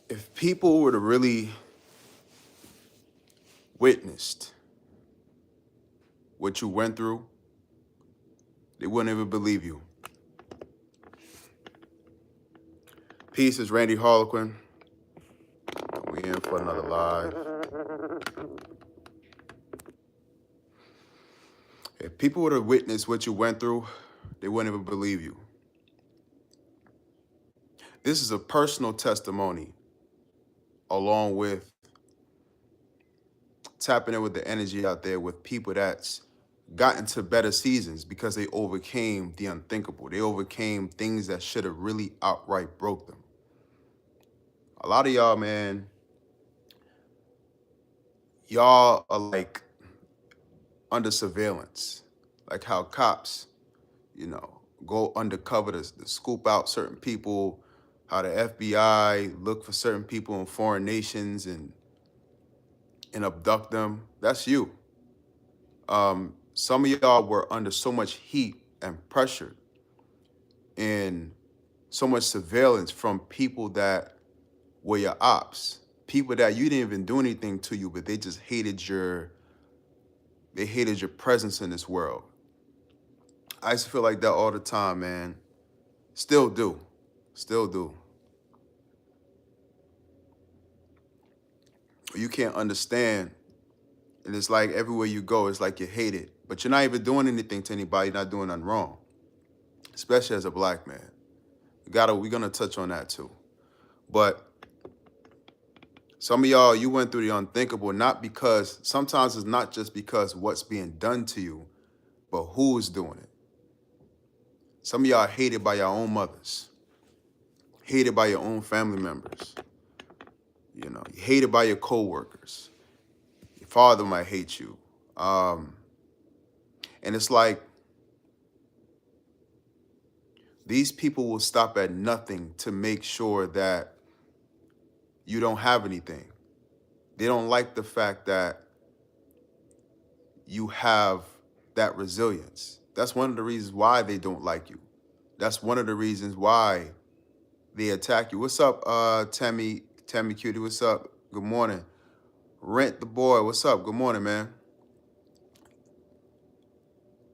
If people were to really witnessed what you went through, they wouldn't even believe you. Peace, is Randy Harlequin. We in for another live. If people were to witness what you went through, they wouldn't even believe you. This is a personal testimony along with tapping in with the energy out there with people that's gotten to better seasons because they overcame the unthinkable. They overcame things that should have really outright broke them. A lot of y'all, man, y'all are like under surveillance, like how cops, go undercover to scoop out certain people, how the FBI look for certain people in foreign nations and abduct them. That's you. Some of y'all were under so much heat and pressure and so much surveillance from people that were your ops, people that you didn't even do anything to you, but they just hated your presence in this world. I used to feel like that all the time, man. Still do. Still do. You can't understand. And it's like everywhere you go, it's like you're hated. But you're not even doing anything to anybody. You're not doing nothing wrong. Especially as a black man. We're gonna touch on that too. But some of y'all, you went through the unthinkable, sometimes it's not just because what's being done to you, but who's doing it. Some of y'all are hated by your own mothers, hated by your own family members. You're hated by your coworkers. Your father might hate you. And it's like, these people will stop at nothing to make sure that you don't have anything. They don't like the fact that you have that resilience. That's one of the reasons why they don't like you. That's one of the reasons why they attack you. What's up, Tammy Cutie? What's up? Good morning. Rent the boy. What's up? Good morning, man.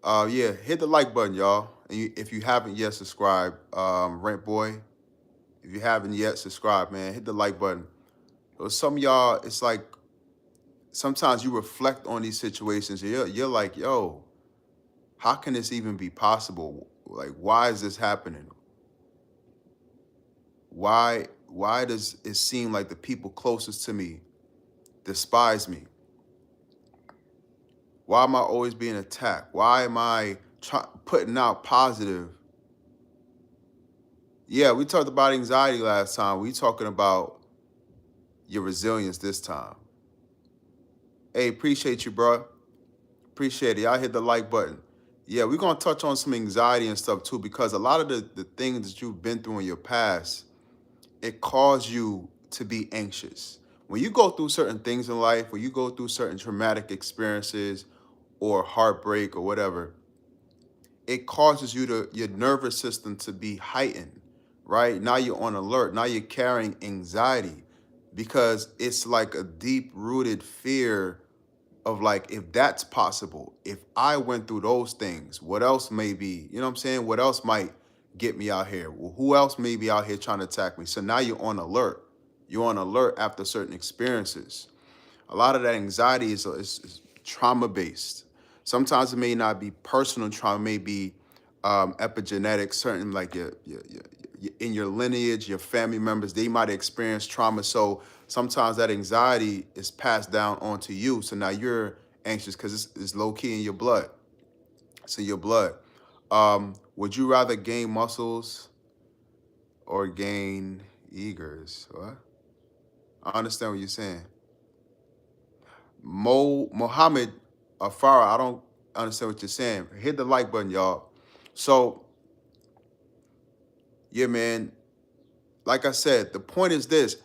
Yeah, hit the like button, y'all. And if you haven't yet subscribed, Rent boy, if you haven't yet subscribed, man, hit the like button. Some of y'all, it's like sometimes you reflect on these situations. You're like, yo, how can this even be possible? Like, why is this happening? Why does it seem like the people closest to me despise me? Why am I always being attacked? Why am I putting out positive? Yeah, we talked about anxiety last time. We talking about your resilience this time. Hey, appreciate you, bro. Appreciate it. Y'all hit the like button. Yeah, we're going to touch on some anxiety and stuff too, because a lot of the things that you've been through in your past, it caused you to be anxious. When you go through certain things in life, when you go through certain traumatic experiences or heartbreak or whatever, it causes your nervous system to be heightened, right? Now you're on alert. Now you're carrying anxiety because it's like a deep-rooted fear of like, if that's possible, if I went through those things, what else may be, you know what I'm saying? What else might get me out here? Well, who else may be out here trying to attack me? So now you're on alert. You're on alert after certain experiences. A lot of that anxiety is trauma-based. Sometimes it may not be personal trauma, it may be epigenetic, certain like in your lineage, your family members, they might experience trauma. So sometimes that anxiety is passed down onto you. So now you're anxious because it's low key in your blood. It's in your blood. Would you rather gain muscles or gain eagers? What? I understand what you're saying. Mohammed Farah, I don't understand what you're saying. Hit the like button, y'all. So, yeah, man. Like I said, the point is this: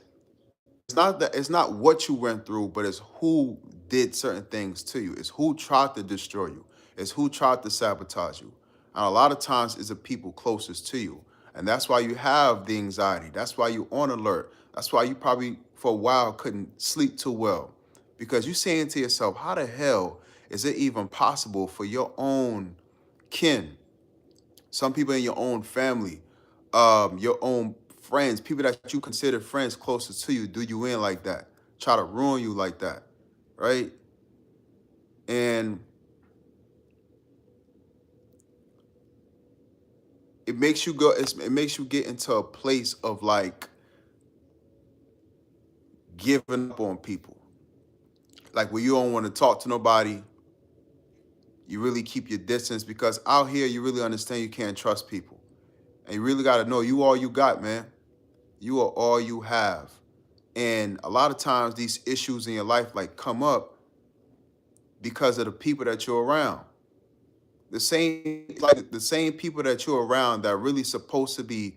it's not what you went through, but it's who did certain things to you. It's who tried to destroy you. It's who tried to sabotage you. And a lot of times, it's the people closest to you. And that's why you have the anxiety. That's why you're on alert. That's why you probably for a while couldn't sleep too well. Because you're saying to yourself, how the hell is it even possible for your own kin, some people in your own family, your own friends, people that you consider friends closest to you, do you in like that, try to ruin you like that, right? And it makes you get into a place of like giving up on people, like where you don't want to talk to nobody. You really keep your distance because out here you really understand you can't trust people, and you really got to know you all you got, man. You are all you have. And a lot of times these issues in your life like come up because of the people that you're around. The same people that you're around that are really supposed to be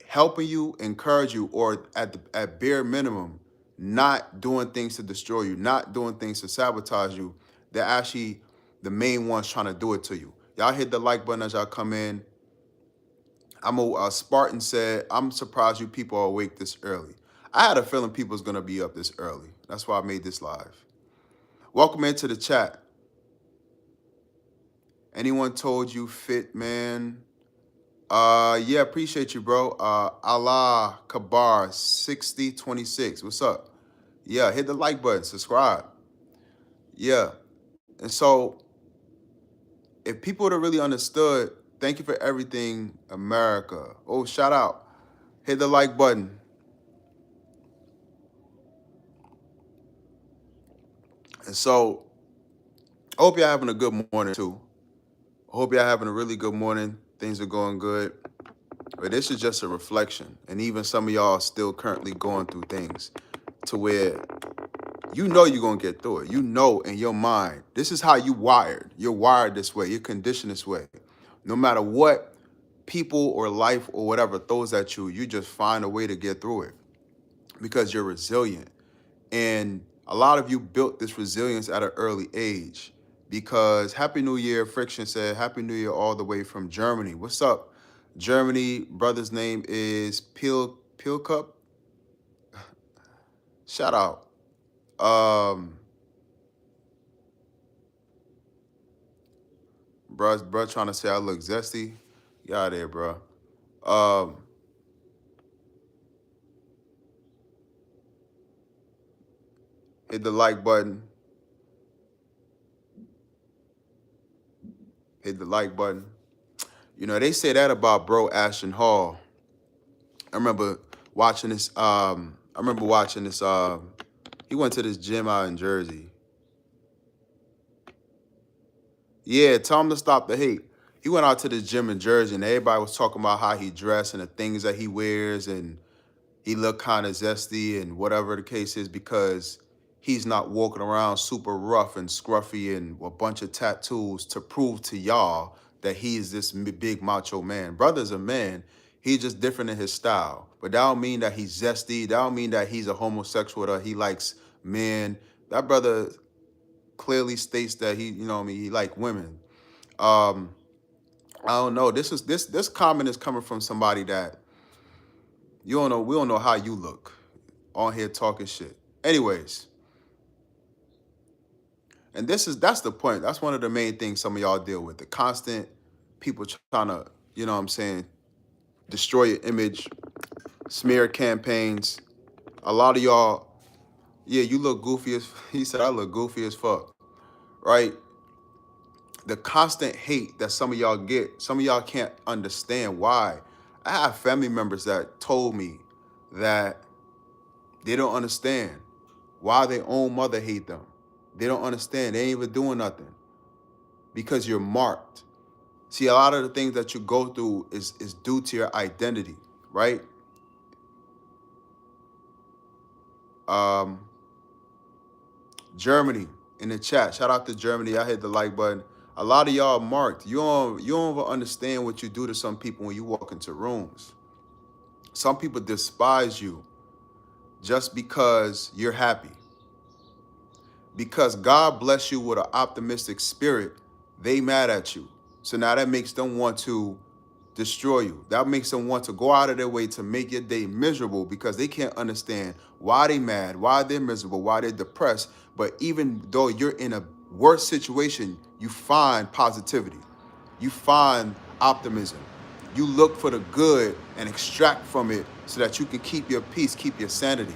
helping you, encourage you, or at bare minimum, not doing things to destroy you, not doing things to sabotage you. They're actually the main ones trying to do it to you. Y'all hit the like button as y'all come in. Spartan said, I'm surprised you people are awake this early. I had a feeling people's gonna be up this early. That's why I made this live. Welcome into the chat. Anyone told you fit, man? Yeah, appreciate you, bro. Allah Kabar 6026. What's up? Yeah, hit the like button, subscribe. Yeah. And so if people would have really understood, thank you for everything, America. Oh, shout out. Hit the like button. And so I hope y'all having a good morning too. I hope y'all having a really good morning. Things are going good. But this is just a reflection. And even some of y'all are still currently going through things to where you know you're going to get through it. You know in your mind, this is how you wired. You're wired this way. You're conditioned this way. No matter what people or life or whatever throws at you, you just find a way to get through it because you're resilient. And a lot of you built this resilience at an early age because Happy New Year, Friction said, Happy New Year all the way from Germany. What's up, Germany? Brother's name is Peel Cup. Shout out. Bruh trying to say I look zesty. Get out of there, bro. Um, hit the like button. Hit the like button. You know, they say that about bro Ashton Hall. I remember watching this. He went to this gym out in Jersey. Yeah, tell him to stop the hate. He went out to this gym in Jersey, and everybody was talking about how he dressed and the things that he wears, and he looked kind of zesty and whatever the case is because he's not walking around super rough and scruffy and a bunch of tattoos to prove to y'all that he's this big macho man. Brother's a man. He's just different in his style. But that don't mean that he's zesty. That don't mean that he's a homosexual or he likes men. That brother clearly states that he, you know what I mean, he like women. Um, I don't know. This comment is coming from somebody that we don't know how you look on here talking shit. Anyways, and that's the point. That's one of the main things some of y'all deal with. The constant people trying to, you know what I'm saying, destroy your image, smear campaigns. A lot of y'all, yeah, you look goofy as he said I look goofy as fuck. Right? The constant hate that some of y'all get, some of y'all can't understand why. I have family members that told me that they don't understand why their own mother hate them. They don't understand. They ain't even doing nothing because you're marked. See, a lot of the things that you go through is due to your identity, right? Um, Germany in the chat. Shout out to Germany. I hit the like button. A lot of y'all marked. You don't even understand what you do to some people when you walk into rooms. Some people despise you just because you're happy. Because God bless you with an optimistic spirit, they mad at you. So now that makes them want to destroy you. That makes them want to go out of their way to make your day miserable because they can't understand why they mad, why they're miserable, why they're depressed. But even though you're in a worse situation, you find positivity. You find optimism. You look for the good and extract from it so that you can keep your peace, keep your sanity.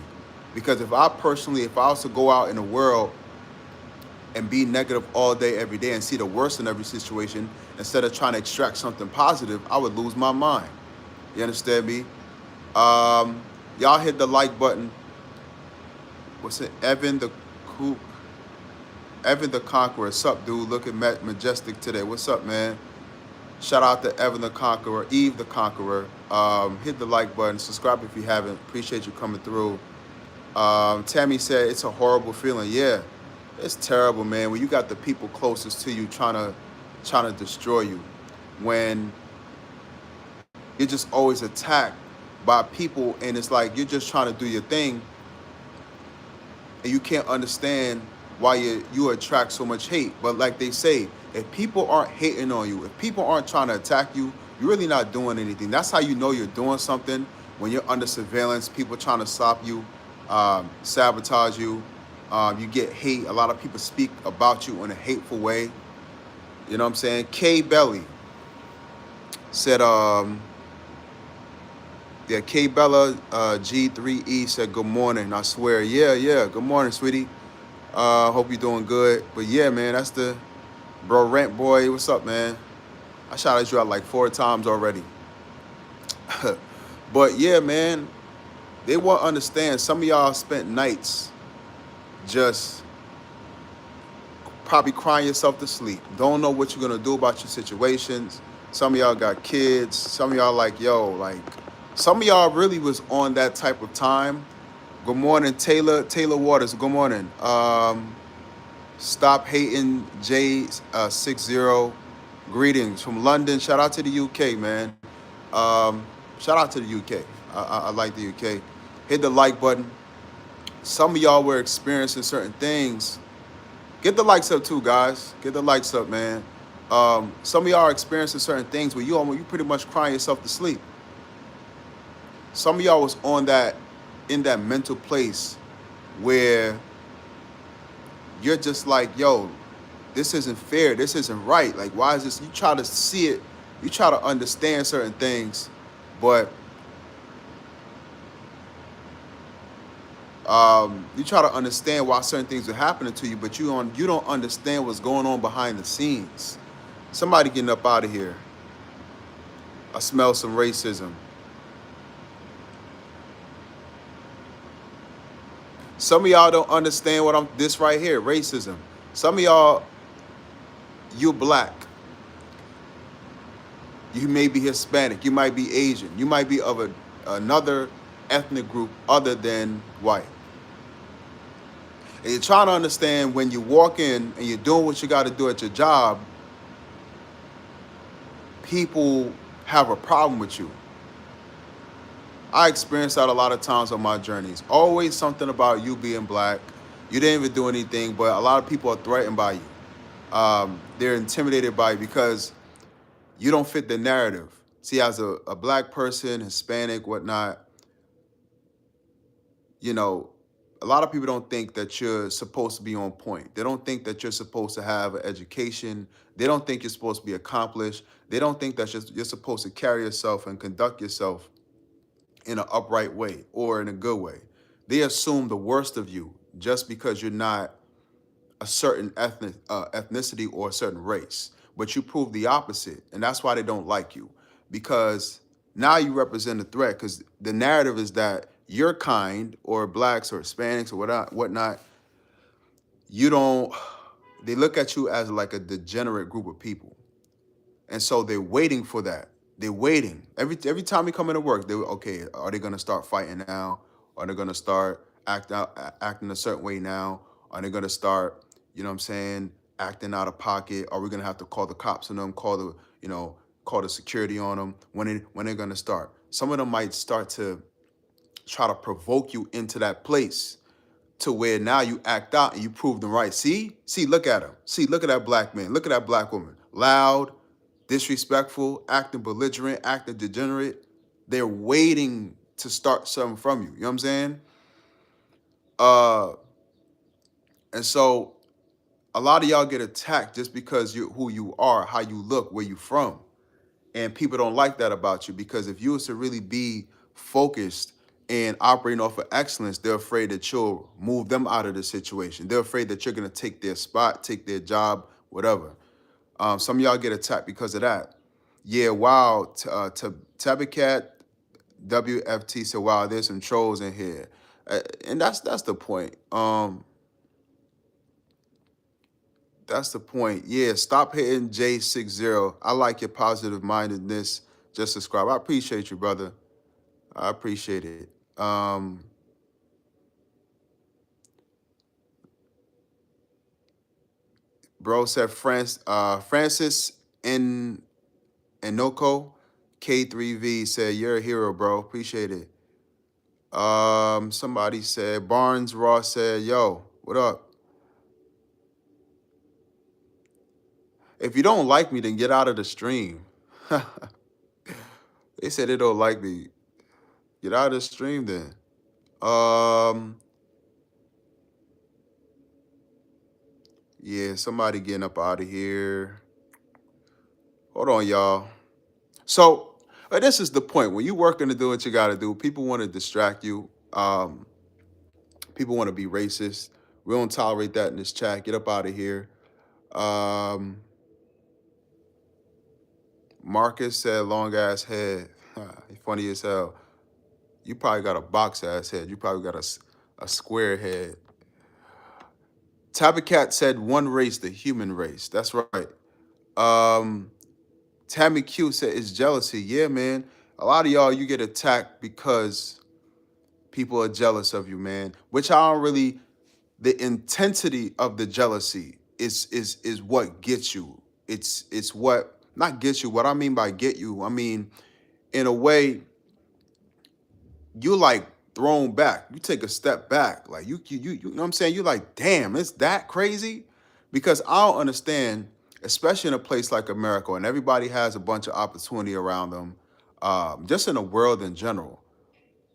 Because if I was to go out in the world and be negative all day, every day, and see the worst in every situation, instead of trying to extract something positive, I would lose my mind. You understand me? Y'all hit the like button. What's it? Evan the Conqueror. What's up, dude? Looking majestic today. What's up, man? Shout out to Evan the Conqueror, Eve the Conqueror. Hit the like button. Subscribe if you haven't. Appreciate you coming through. Tammy said it's a horrible feeling. Yeah, it's terrible, man. When you got the people closest to you trying to destroy you, when you're just always attacked by people, and it's like you're just trying to do your thing, and you can't understand why you attract so much hate. But like they say, if people aren't hating on you, if people aren't trying to attack you, you're really not doing anything. That's how you know you're doing something. When you're under surveillance, people trying to stop you, sabotage you, you get hate. A lot of people speak about you in a hateful way. You know what I'm saying? K Belly said, K Bella G3E said, good morning. I swear, yeah. Good morning, sweetie. Hope you're doing good. But yeah, man, that's the bro Rent Boy. What's up, man? I shouted you out like 4 times already. But yeah, man, they won't understand. Some of y'all spent nights just probably crying yourself to sleep. Don't know what you're gonna do about your situations. Some of y'all got kids. Some of y'all like, some of y'all really was on that type of time. Good morning, Taylor Waters. Good morning. Stop hating J60. Greetings from London. Shout out to the UK, man. Shout out to the UK. I like the UK. Hit the like button. Some of y'all were experiencing certain things. Get the likes up too, guys. Get the likes up, man. Some of y'all are experiencing certain things where you pretty much crying yourself to sleep. Some of y'all was in that mental place where you're just like, this isn't fair. This isn't right. Like, why is this? You try to see it. You try to understand certain things, but you try to understand why certain things are happening to you, but you don't understand what's going on behind the scenes. Somebody getting up out of here. I smell some racism. Some of y'all don't understand this right here, racism. Some of y'all, you're black. You may be Hispanic. You might be Asian. You might be of another ethnic group other than white. And you're trying to understand when you walk in and you're doing what you got to do at your job, people have a problem with you. I experienced that a lot of times on my journeys. Always something about you being black. You didn't even do anything, but a lot of people are threatened by you. They're intimidated by you because you don't fit the narrative. See, as a black person, Hispanic, whatnot, a lot of people don't think that you're supposed to be on point. They don't think that you're supposed to have an education. They don't think you're supposed to be accomplished. They don't think that you're supposed to carry yourself and conduct yourself in an upright way or in a good way. They assume the worst of you just because you're not a certain ethnicity or a certain race. But you prove the opposite, and that's why they don't like you. Because now you represent a threat, because the narrative is that you're kind, or blacks or Hispanics or whatnot, they look at you as like a degenerate group of people. And so they're waiting for that. They're waiting. Every time you come into work, are they going to start fighting now? Are they going to start acting a certain way now? Are they going to start, acting out of pocket? Are we going to have to call the cops on them, call the security on them? When they're going to start? Some of them might start to try to provoke you into that place to where now you act out and you prove them right. See, look at him. See, look at that black man. Look at that black woman. Loud, disrespectful, acting belligerent, acting degenerate. They're waiting to start something from you. You know what I'm saying? Uh, and so a lot of y'all get attacked just because you who you are, how you look, where you from. And people don't like that about you because if you was to really be focused and operating off of excellence, they're afraid that you'll move them out of the situation. They're afraid that you're gonna take their spot, take their job, whatever. Some of y'all get attacked because of that. Yeah, wow. Tabacat WFT said, "Wow, there's some trolls in here," and that's the point. That's the point. Yeah, stop hitting J60. I like your positive mindedness. Just subscribe. I appreciate you, brother. I appreciate it. Bro said Francis in Enoko K3V said, "You're a hero, bro. Appreciate it." Somebody said Barnes Ross said, "Yo, what up? If you don't like me, then get out of the stream." They said they don't like me. Get out of the stream then. Um, yeah, somebody getting up out of here. Hold on, y'all. So this is the point. When you working to do what you got to do, people want to distract you. People want to be racist. We don't tolerate that in this chat. Get up out of here. Um, Marcus said, "Long ass head." Funny as hell. You probably got a box ass head. You probably got a square head. Tabithat said, "One race, the human race." That's right. Um, Tammy Q said, "It's jealousy." Yeah, man. A lot of y'all, you get attacked because people are jealous of you, man. Which I don't really. The intensity of the jealousy is what gets you. It's what not gets you. What I mean by get you, I mean in a way you like thrown back. You take a step back. Like you know what I'm saying? You like, damn, it's that crazy? Because I don't understand, especially in a place like America, and everybody has a bunch of opportunity around them, just in the world in general.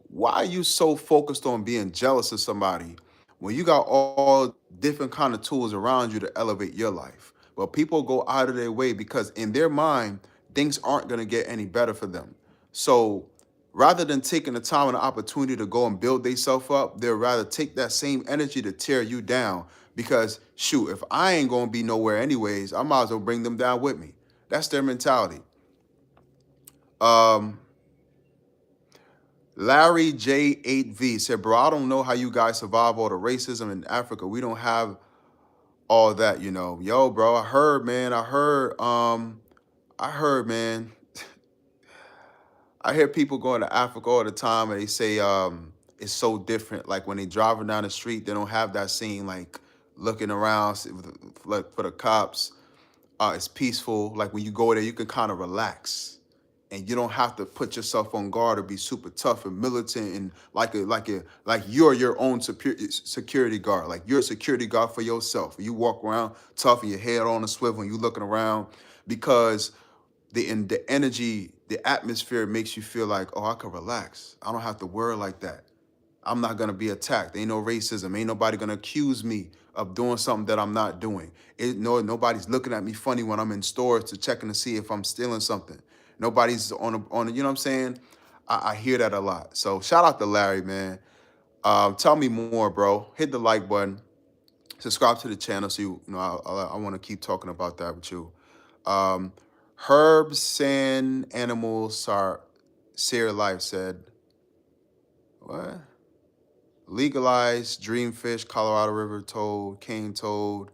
Why are you so focused on being jealous of somebody when you got all different kind of tools around you to elevate your life? But people go out of their way because in their mind, things aren't going to get any better for them. So rather than taking the time and the opportunity to go and build themselves up, they'll rather take that same energy to tear you down because, shoot, if I ain't going to be nowhere anyways, I might as well bring them down with me. That's their mentality. Um, Larry J8V said, "Bro, I don't know how you guys survive all the racism in Africa. We don't have all that, you know." Yo, bro, I heard, man. I heard, man. I hear people going to Africa all the time and they say it's so different. Like when they driving down the street, they don't have that scene like looking around for the cops. It's peaceful. Like when you go there, you can kind of relax, and you don't have to put yourself on guard or be super tough and militant and like you're your own security guard. Like you're a security guard for yourself. You walk around tough and your head on a swivel and you looking around because the energy, the atmosphere makes you feel like, oh, I can relax. I don't have to worry like that. I'm not gonna be attacked. Ain't no racism. Ain't nobody gonna accuse me of doing something that I'm not doing. Nobody's looking at me funny when I'm in stores to checking to see if I'm stealing something. Nobody's you know what I'm saying? I hear that a lot. So shout out to Larry, man. Tell me more, bro. Hit the like button. Subscribe to the channel so I want to keep talking about that with you. Herb San Animal Seer Life said, what? Legalized dreamfish, Colorado River toad, cane toad,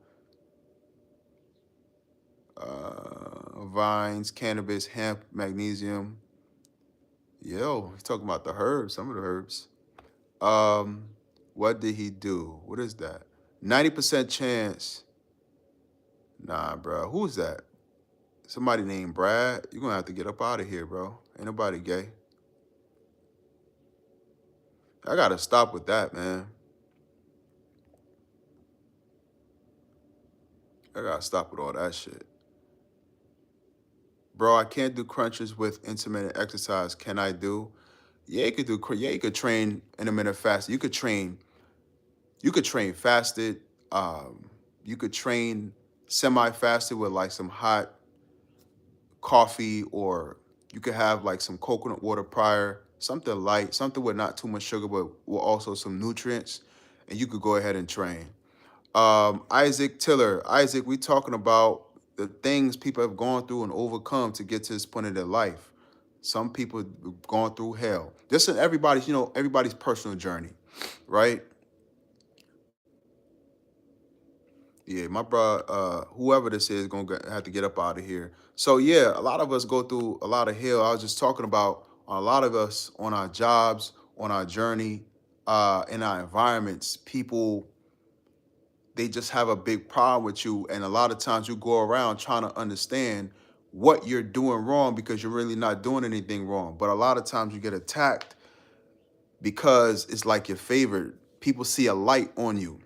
vines, cannabis, hemp, magnesium. Yo, he's talking about the herbs, some of the herbs. What did he do? What is that? 90% chance. Nah, bro. Who's that? Somebody named Brad. You're gonna have to get up out of here, bro. Ain't nobody gay. I gotta stop with that, man. I gotta stop with all that shit. Bro, I can't do crunches with intermittent exercise. Can I do? Yeah, you could do. Yeah, you could train intermittent fast. You could train. You could train fasted. Um, you could train semi-fasted with like some hot coffee, or you could have like some coconut water prior, something light, something with not too much sugar, but with also some nutrients, and you could go ahead and train. Isaac Tiller, Isaac, we talking about the things people have gone through and overcome to get to this point in their life. Some people have gone through hell. This is everybody's, everybody's personal journey, right? Yeah, my bro, whoever this is, gonna have to get up out of here. So yeah, a lot of us go through a lot of hell. I was just talking about a lot of us on our jobs, on our journey, in our environments. People, they just have a big problem with you, and a lot of times you go around trying to understand what you're doing wrong because you're really not doing anything wrong. But a lot of times you get attacked because it's like your favorite. People see a light on you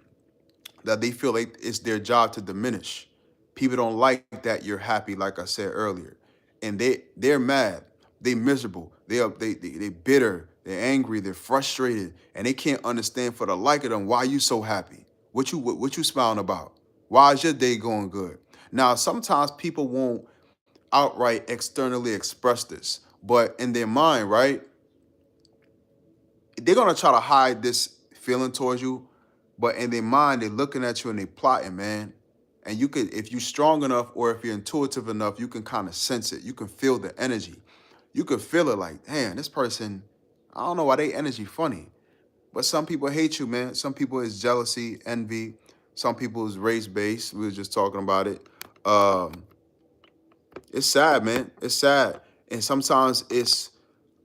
that they feel like it's their job to diminish. People don't like that you're happy, like I said earlier, and they're mad, they miserable, they bitter, they're angry, they're frustrated, and they can't understand for the like of them why you so happy. What you smiling about? Why is your day going good? Now sometimes people won't outright externally express this, but in their mind, right? They're gonna try to hide this feeling towards you, but in their mind, they're looking at you and they plotting, man. And you could, if you're strong enough or if you're intuitive enough, you can kind of sense it. You can feel the energy. You can feel it like, damn, this person, I don't know why they energy funny. But some people hate you, man. Some people is jealousy, envy. Some people is race based. We were just talking about it. Um, it's sad, man. It's sad. And sometimes it's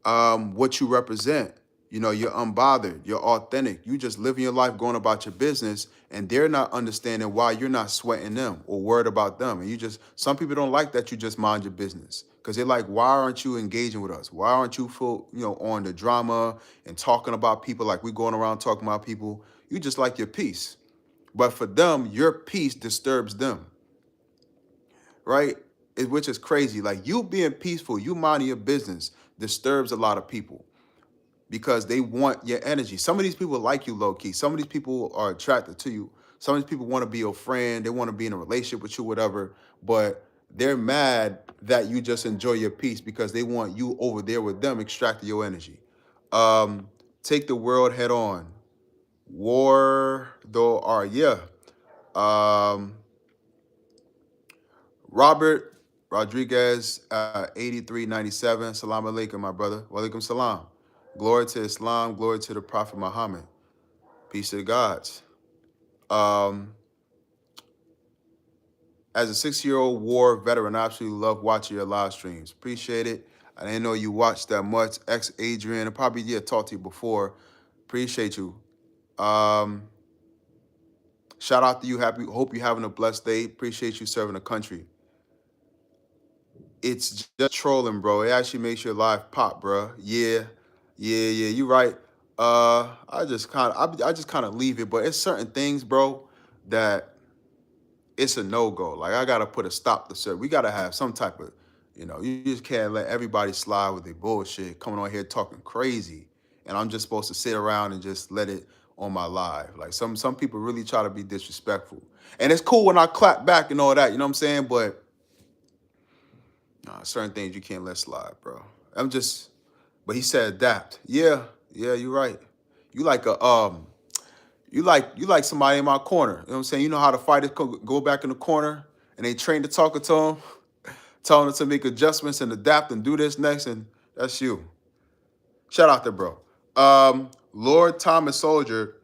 what you represent. You're unbothered, you're authentic. You just living your life, going about your business, and they're not understanding why you're not sweating them or worried about them. And some people don't like that you just mind your business because they're like, why aren't you engaging with us? Why aren't you full, on the drama and talking about people like we going around talking about people? You just like your peace. But for them, your peace disturbs them, right? Which is crazy. Like you being peaceful, you minding your business disturbs a lot of people because they want your energy. Some of these people like you low key. Some of these people are attracted to you. Some of these people want to be your friend. They want to be in a relationship with you, whatever. But they're mad that you just enjoy your peace because they want you over there with them, extracting your energy. Take the world head on. War, though, are, yeah. Um, Robert Rodriguez, 8397. Salam alaikum, my brother. Walaikum salam. Glory to Islam. Glory to the Prophet Muhammad. Peace to the gods. Um, as a 6-year-old war veteran, I absolutely love watching your live streams. Appreciate it. I didn't know you watched that much. Ex Adrian, I probably talked to you before. Appreciate you. Shout out to you. Hope you're having a blessed day. Appreciate you serving the country. It's just trolling, bro. It actually makes your life pop, bro. Yeah. You right. I just kind of leave it, but it's certain things, bro, that it's a no go. Like I gotta put a stop to certain. We gotta have some type of, you just can't let everybody slide with their bullshit, coming on here talking crazy, and I'm just supposed to sit around and just let it on my live. Like some people really try to be disrespectful, and it's cool when I clap back and all that. You know what I'm saying? But nah, certain things you can't let slide, bro. I'm just, but he said adapt. Yeah, you're right. You like a you like somebody in my corner. You know what I'm saying? You know how the fighters go back in the corner and they train to talking to him, telling him to make adjustments and adapt and do this next, and that's you. Shout out to bro. Lord Thomas Soldier,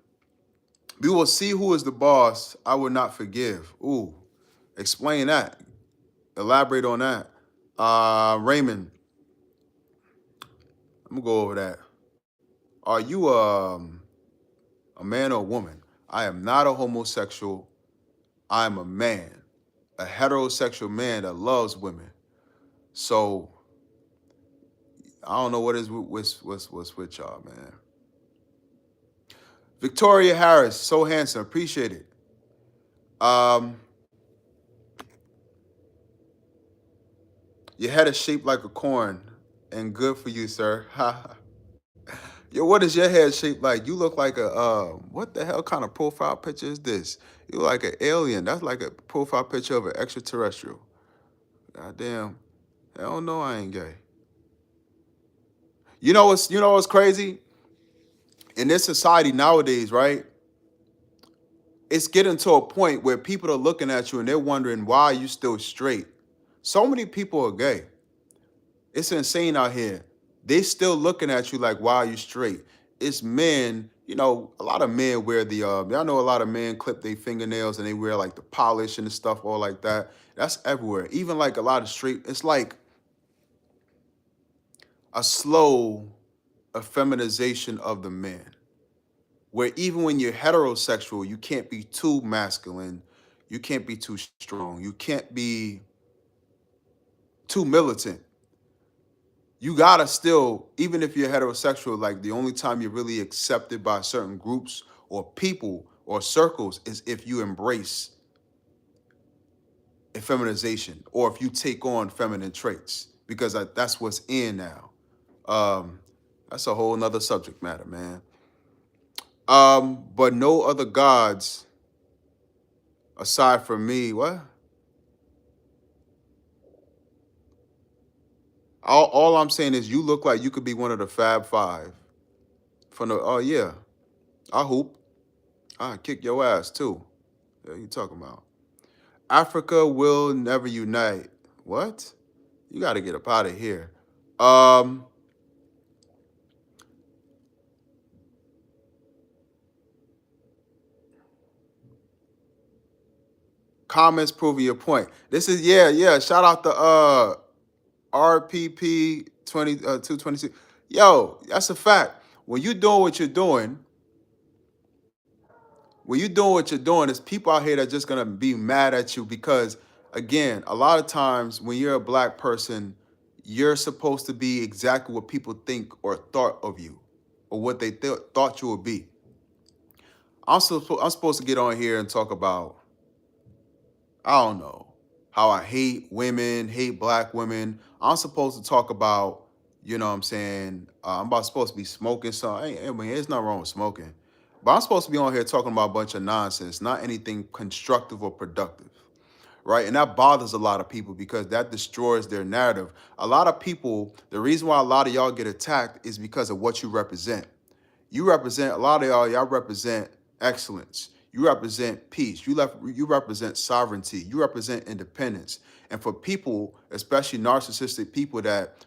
we will see who is the boss. I will not forgive. Ooh, explain that. Elaborate on that. Raymond, I'm gonna go over that. Are you a man or a woman? I am not a homosexual. I'm a man, a heterosexual man that loves women. So I don't know what is what's with y'all, man. Victoria Harris, so handsome, appreciate it. Your head is shaped like a corn, and good for you, sir. Yo, what is your head shaped like? You look like a what the hell kind of profile picture is this? You look like an alien. That's like a profile picture of an extraterrestrial. Goddamn. Hell no, I ain't gay. You know what's crazy? In this society nowadays, right? It's getting to a point where people are looking at you and they're wondering why you still straight. So many people are gay. It's insane out here. They still looking at you like, why are you straight? It's men, a lot of men wear y'all know a lot of men clip their fingernails and they wear like the polish and the stuff, all like that. That's everywhere. Even like a lot of straight, it's like a slow effeminization of the man. Where even when you're heterosexual, you can't be too masculine, you can't be too strong, you can't be too militant. You gotta still, even if you're heterosexual, like the only time you're really accepted by certain groups or people or circles is if you embrace effeminization or if you take on feminine traits, because that's what's in now. Um, that's a whole nother subject matter, man. But no other gods aside from me. What? All I'm saying is you look like you could be one of the Fab Five. From the oh yeah, I hoop. I kick your ass too. Yeah, you talking about? Africa will never unite. What? You got to get up out of here. Um, Comments proving your point. This is yeah. Shout out to RPP 226. Yo, that's a fact. When you're doing what you're doing, there's people out here that are just gonna be mad at you because, again, a lot of times when you're a black person, you're supposed to be exactly what people think or thought of you, or what they thought you would be. I'm supposed to get on here and talk about, I don't know, how I hate women, hate black women. I'm supposed to talk about, you know what I'm saying? Supposed to be smoking something. I mean, there's nothing wrong with smoking. But I'm supposed to be on here talking about a bunch of nonsense, not anything constructive or productive, right? And that bothers a lot of people because that destroys their narrative. A lot of people, the reason why a lot of y'all get attacked is because of what you represent. You represent, a lot of y'all represent excellence. You represent peace. You represent sovereignty. You represent independence. And for people, especially narcissistic people that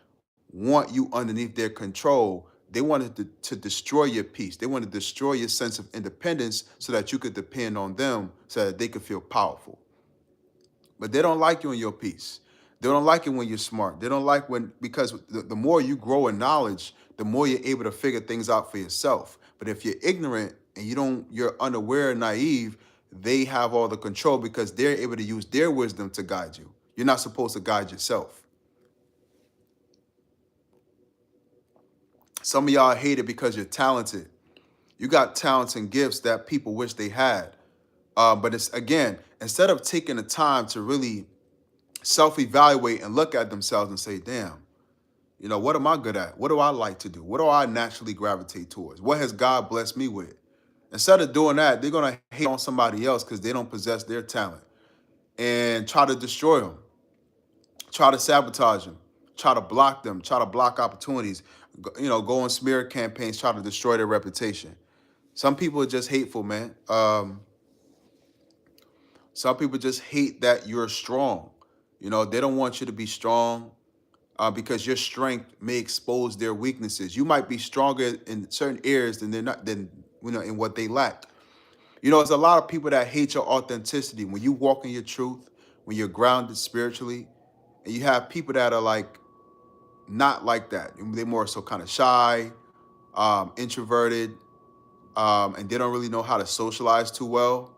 want you underneath their control, they wanted to destroy your peace. They want to destroy your sense of independence so that you could depend on them so that they could feel powerful. But they don't like you in your peace. They don't like it when you're smart. They don't like because the more you grow in knowledge, the more you're able to figure things out for yourself. But if you're ignorant and you're unaware and naive, they have all the control because they're able to use their wisdom to guide you. You're not supposed to guide yourself. Some of y'all hate it because you're talented. You got talents and gifts that people wish they had. But it's, again, instead of taking the time to really self-evaluate and look at themselves and say, damn, what am I good at? What do I like to do? What do I naturally gravitate towards? What has God blessed me with? Instead of doing that, they're going to hate on somebody else because they don't possess their talent and try to destroy them, try to sabotage them, try to block them, try to block opportunities, go on smear campaigns, try to destroy their reputation. Some people are just hateful, man. Some people just hate that you're strong. They don't want you to be strong because your strength may expose their weaknesses. You might be stronger in certain areas than they're not than in what they lack. There's a lot of people that hate your authenticity when you walk in your truth, when you're grounded spiritually, and you have people that are like not like that. They're more so kind of shy, introverted, and they don't really know how to socialize too well.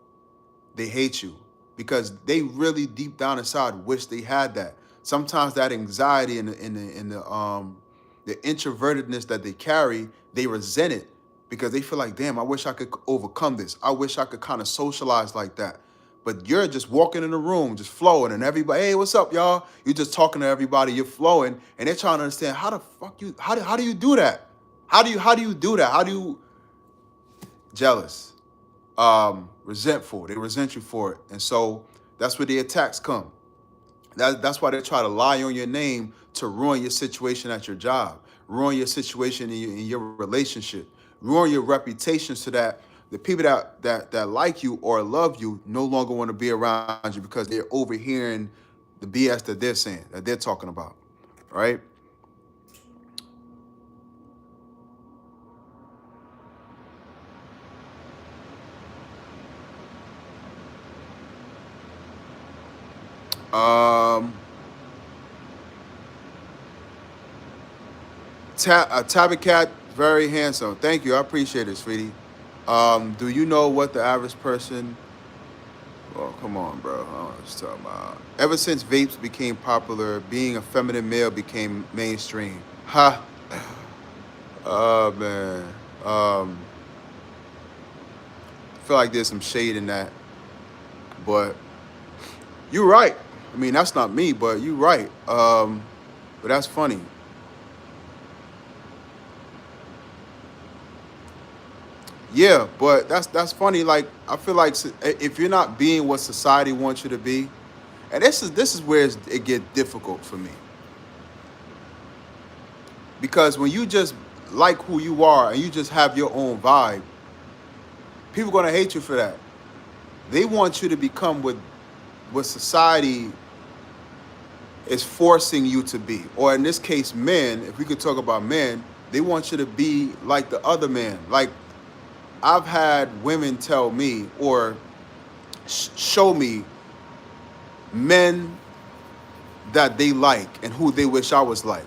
They hate you because they really deep down inside wish they had that. Sometimes that anxiety and the introvertedness that they carry, they resent it because they feel like, damn, I wish I could overcome this. I wish I could kind of socialize like that. But you're just walking in the room, just flowing, and everybody, hey, what's up, y'all? You're just talking to everybody, you're flowing, and they're trying to understand how the fuck you, how do you do that? How do you do that? How do you jealous, resentful? They resent you for it, and so that's where the attacks come. That's why they try to lie on your name to ruin your situation at your job, ruin your situation in your relationship, ruin your reputation so that the people that like you or love you no longer want to be around you because they're overhearing the BS that they're saying, that they're talking about, right? Um, Tabby Cat, very handsome. Thank you. I appreciate it, sweetie. Do you know what the average person? Oh, come on, bro. I don't know what you're talking about. Ever since vapes became popular, being a feminine male became mainstream. Ha. Oh man. I feel like there's some shade in that, but you're right. I mean, that's not me, but you're right. But that's funny. Yeah, but that's funny. Like I feel like if you're not being what society wants you to be, and this is where it get difficult for me because when you just like who you are and you just have your own vibe, people gonna hate you for that. They want you to become what society is forcing you to be, or in this case, men. If we could talk about men, they want you to be like the other man. Like I've had women tell me or show me men that they like and who they wish I was like.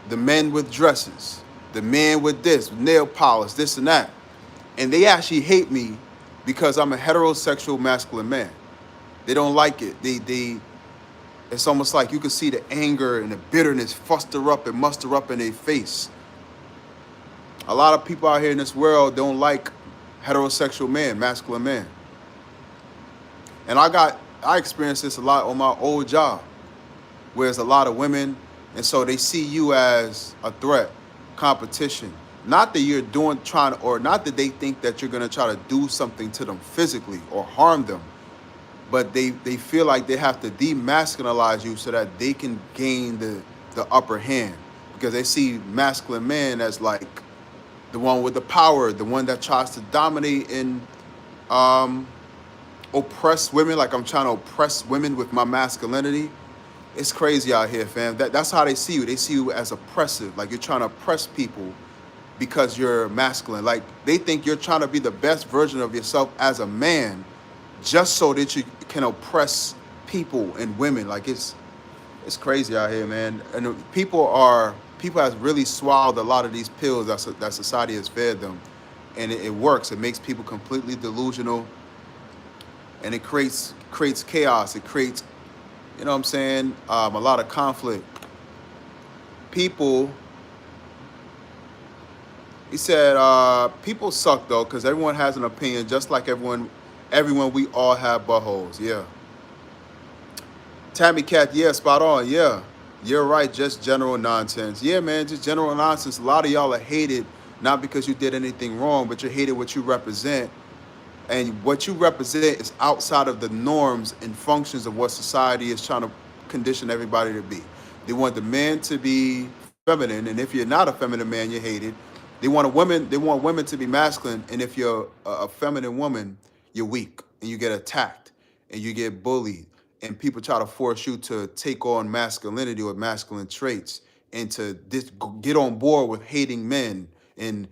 The men with dresses, the men with this, nail polish, this and that. And they actually hate me because I'm a heterosexual masculine man. They don't like it. They it's almost like you can see the anger and the bitterness fuster up and muster up in their face. A lot of people out here in this world don't like heterosexual men, masculine men. And I experienced this a lot on my old job, where there's a lot of women, and so they see you as a threat, competition. Not that you're doing trying or not that they think that you're gonna try to do something to them physically or harm them, but they feel like they have to demasculinize you so that they can gain the upper hand because they see masculine man as like the one with the power, the one that tries to dominate and um, oppress women. Like I'm trying to oppress women with my masculinity. It's crazy out here, fam. That's how they see you. They see you as oppressive, like you're trying to oppress people because you're masculine. Like they think you're trying to be the best version of yourself as a man, just so that you can oppress people and women. Like it's crazy out here, man. And people have really swallowed a lot of these pills that society has fed them, and it works. It makes people completely delusional, and it creates chaos. It creates, you know what I'm saying, a lot of conflict. People, he said, people suck though, because everyone has an opinion, just like everyone. We all have buttholes. Yeah. Tammy Cat, yeah, spot on. Yeah, you're right. Just general nonsense. Yeah, man, just general nonsense. A lot of y'all are hated not because you did anything wrong, but you're hated what you represent. And what you represent is outside of the norms and functions of what society is trying to condition everybody to be. They want the man to be feminine, and if you're not a feminine man, you're hated. They want women to be masculine, and if you're a feminine woman, you're weak and you get attacked and you get bullied, and people try to force you to take on masculinity or masculine traits and to get on board with hating men. And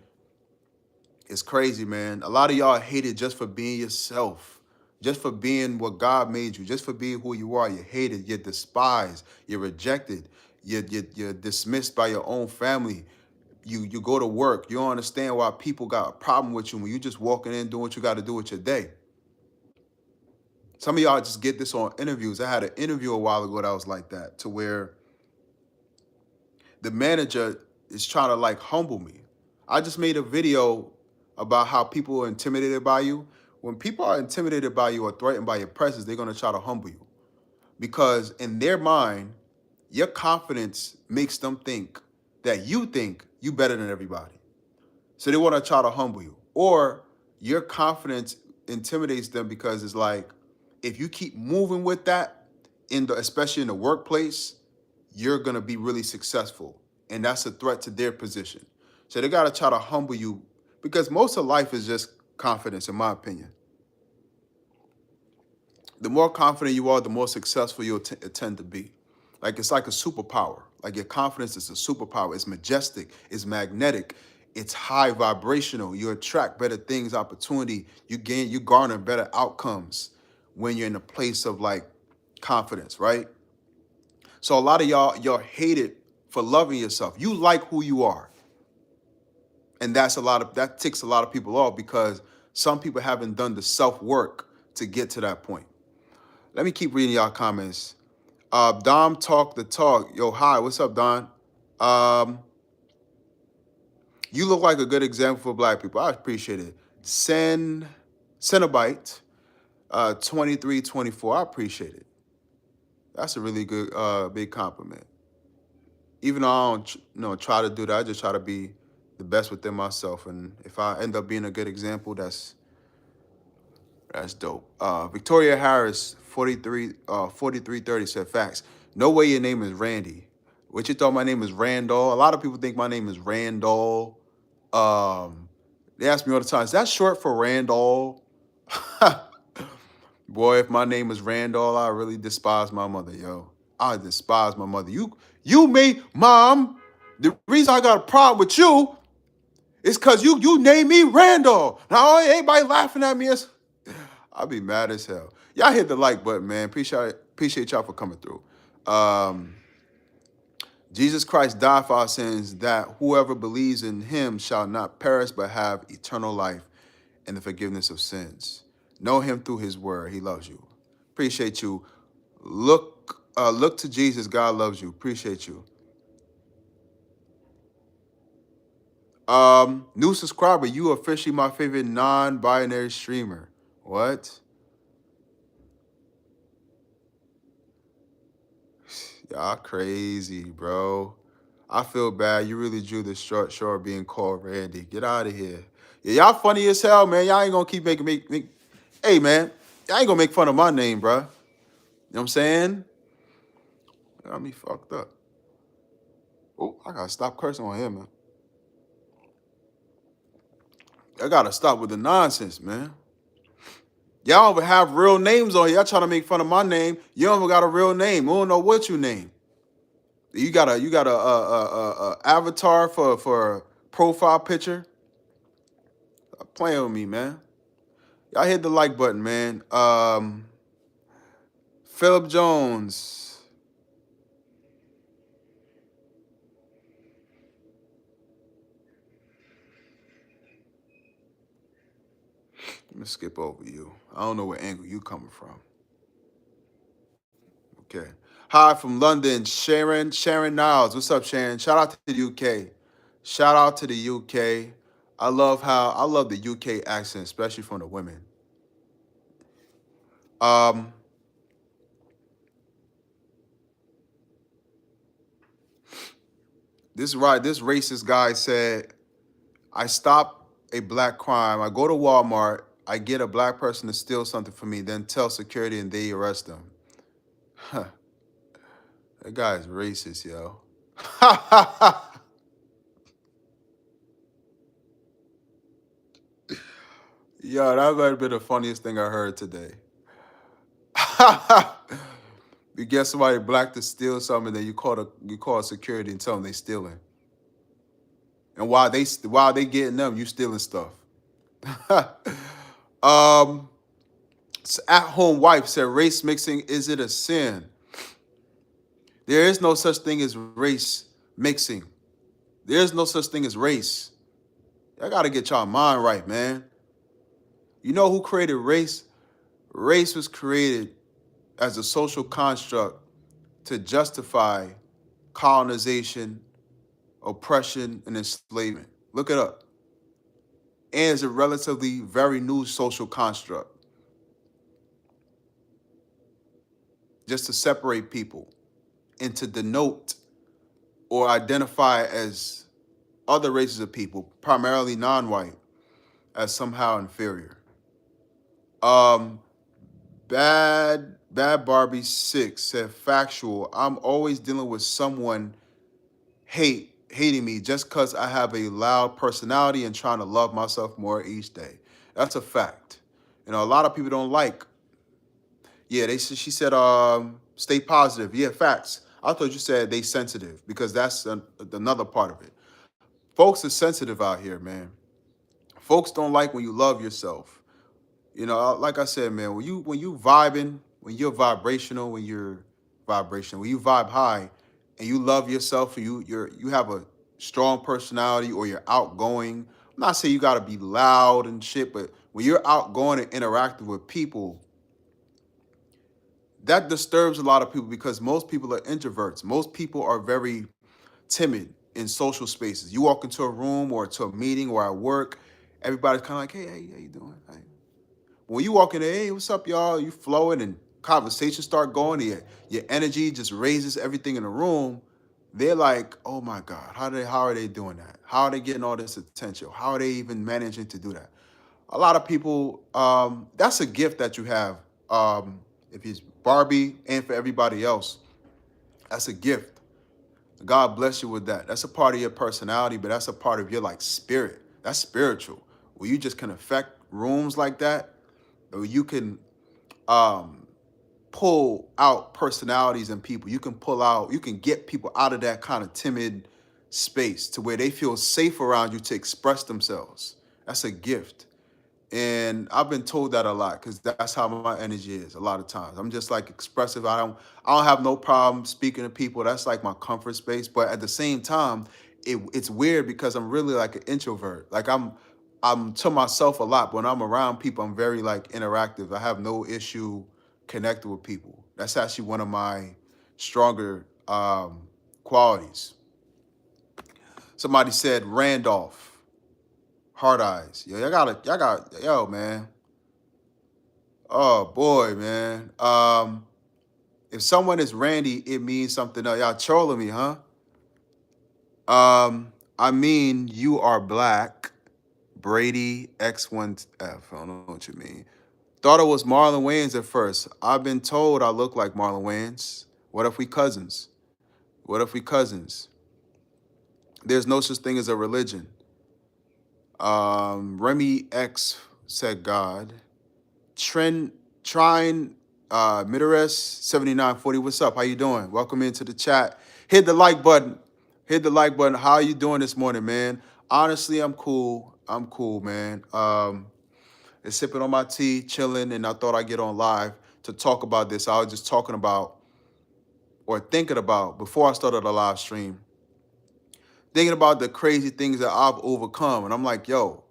it's crazy, man. A lot of y'all hate it just for being yourself, just for being what God made you, just for being who you are. You're hated, you're despised, you're rejected, you're dismissed by your own family. You go to work, you don't understand why people got a problem with you when you just walking in doing what you got to do with your day. Some of y'all just get this on interviews. I had an interview a while ago that was like that, to where the manager is trying to like humble me. I just made a video about how people are intimidated by you. when people are intimidated by you or threatened by your presence, they're going to try to humble you because in their mind, your confidence makes them think you better than everybody. So they want to try to humble you. Or your confidence intimidates them because it's like if you keep moving with that especially in the workplace, you're going to be really successful. And that's a threat to their position. So they got to try to humble you because most of life is just confidence, in my opinion. The more confident you are, the more successful you'll tend to be. Like it's like a superpower. Like your confidence is a superpower. It's majestic. It's magnetic. It's high vibrational. You attract better things, opportunity. You garner better outcomes when you're in a place of like confidence, right? So a lot of y'all hate it for loving yourself. You like who you are. And that ticks a lot of people off because some people haven't done the self-work to get to that point. Let me keep reading y'all comments. Dom talk the talk. Yo, hi, what's up, Don? You look like a good example for black people. I appreciate it. Cenobite, 2324. I appreciate it. That's a really good, big compliment. Even though I don't, try to do that, I just try to be the best within myself. And if I end up being a good example, that's dope. Victoria Harris, 4330 said, facts. No way your name is Randy. What you thought my name is Randall? A lot of people think my name is Randall. They ask me all the time, is that short for Randall? Boy, if my name is Randall, I really despise my mother, yo. I despise my mother. You me, Mom. The reason I got a problem with you is because you named me Randall. Now everybody laughing at me. I'll be mad as hell. Y'all hit the like button, man. Appreciate y'all for coming through. Jesus Christ died for our sins, that whoever believes in him shall not perish but have eternal life and the forgiveness of sins. Know him through his word. He loves you. Appreciate you. Look to Jesus. God loves you. Appreciate you. New subscriber, you officially my favorite non-binary streamer. What? Y'all crazy, bro. I feel bad. You really drew the short being called Randy. Get out of here. Yeah, y'all funny as hell, man. Y'all ain't gonna keep making me. Hey, man. Y'all ain't gonna make fun of my name, bro. You know what I'm saying? Got me fucked up. Oh, I gotta stop cursing on here, man. I gotta stop with the nonsense, man. Y'all don't even have real names on here. Y'all trying to make fun of my name. You don't even got a real name. We don't know what you name. You got a avatar for profile picture. Stop playing with me, man. Y'all hit the like button, man. Philip Jones. Let me skip over you. I don't know where angle you coming from. Okay. Hi from London, Sharon Niles. What's up, Sharon? Shout out to the UK. Shout out to the UK. I love the UK accent, especially from the women. This racist guy said, I stop a black crime. I go to Walmart, I get a black person to steal something from me, then tell security and they arrest them. Huh. That guy is racist, yo. Yo, that might have been the funniest thing I heard today. You get somebody black to steal something, then you call security and tell them they stealing. And while they getting them, you stealing stuff. At-home wife said, race mixing, is it a sin? There is no such thing as race mixing. There is no such thing as race. I gotta get y'all mind right, man. You know who created race? Race was created as a social construct to justify colonization, oppression, and enslavement. Look it up. and is a relatively very new social construct just to separate people and to denote or identify as other races of people, primarily non-white, as somehow inferior. Um, Bad Barbie 6 said factual. I'm always dealing with someone hating me just because I have a loud personality and trying to love myself more each day. That's a fact. A lot of people don't like. Yeah, she said stay positive. Yeah, facts. I thought you said they sensitive because that's another part of it. Folks are sensitive out here, man. Folks don't like when you love yourself. Like I said, man, when you vibing, when you're vibrational, when you vibe high, and you love yourself, and you have a strong personality, or you're outgoing. I'm not saying you got to be loud and shit, but when you're outgoing and interacting with people, that disturbs a lot of people because most people are introverts. Most people are very timid in social spaces. You walk into a room or to a meeting or at work, everybody's kind of like, hey, how you doing? Hey. When you walk in there, hey, what's up, y'all? You flowing and conversations start going. Your energy just raises everything in the room. They're like, oh my God, how are they doing that? How are they getting all this attention? How are they even managing to do that? A lot of people, that's a gift that you have. If it's Barbie and for everybody else, that's a gift. God bless you with that. That's a part of your personality, but that's a part of your like spirit. That's spiritual. Where you just can affect rooms like that, or you can um, pull out personalities in people. You can get people out of that kind of timid space to where they feel safe around you to express themselves. That's a gift. And I've been told that a lot because that's how my energy is a lot of times. I'm just like expressive. I don't have no problem speaking to people. That's like my comfort space. But at the same time, it's weird because I'm really like an introvert. Like I'm to myself a lot, but when I'm around people, I'm very like interactive. I have no issue connecting with people. That's actually one of my stronger qualities. Somebody said Randolph, Hard Eyes. Yo, man. Oh boy, man. If someone is Randy, it means something else. Y'all trolling me, huh? I mean, you are black. Brady X1F. I don't know what you mean. Thought it was Marlon Wayans at first. I've been told I look like Marlon Wayans. What if we cousins? What if we cousins? There's no such thing as a religion. Remy X said God. Trend Trine Midores 7940. What's up? How you doing? Welcome into the chat. Hit the like button. Hit the like button. How are you doing this morning, man? Honestly, I'm cool. I'm cool, man. Just sipping on my tea, chilling, and I thought I'd get on live to talk about this. I was just talking about or thinking about before I started a live stream, thinking about the crazy things that I've overcome. And I'm like, yo,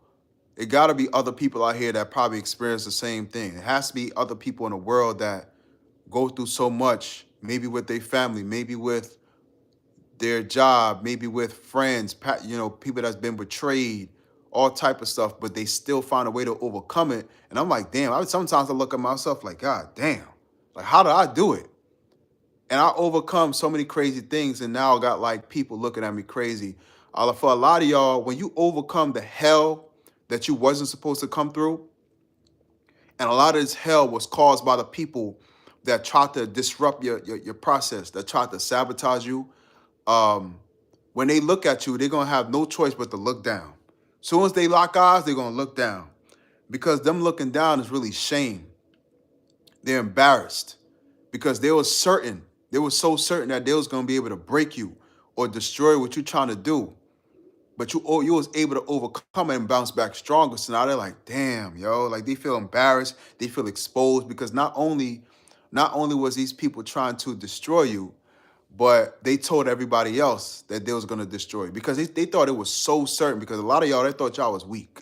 it got to be other people out here that probably experience the same thing. It has to be other people in the world that go through so much, maybe with their family, maybe with their job, maybe with friends, people that's been betrayed, all type of stuff, but they still find a way to overcome it. And I'm like, damn, sometimes I look at myself like, God damn, like how did I do it? And I overcome so many crazy things, and now I got like people looking at me crazy. For a lot of y'all, when you overcome the hell that you wasn't supposed to come through, and a lot of this hell was caused by the people that tried to disrupt your process, that tried to sabotage you. When they look at you, they're gonna have no choice but to look down. As soon as they lock eyes, they're gonna look down. Because them looking down is really shame. They're embarrassed. Because they were so certain that they was gonna be able to break you or destroy what you're trying to do. But you was able to overcome it and bounce back stronger. So now they're like, damn, yo, like they feel embarrassed, they feel exposed because not only was these people trying to destroy you, but they told everybody else that they was gonna destroy you because they thought it was so certain. Because a lot of y'all, they thought y'all was weak,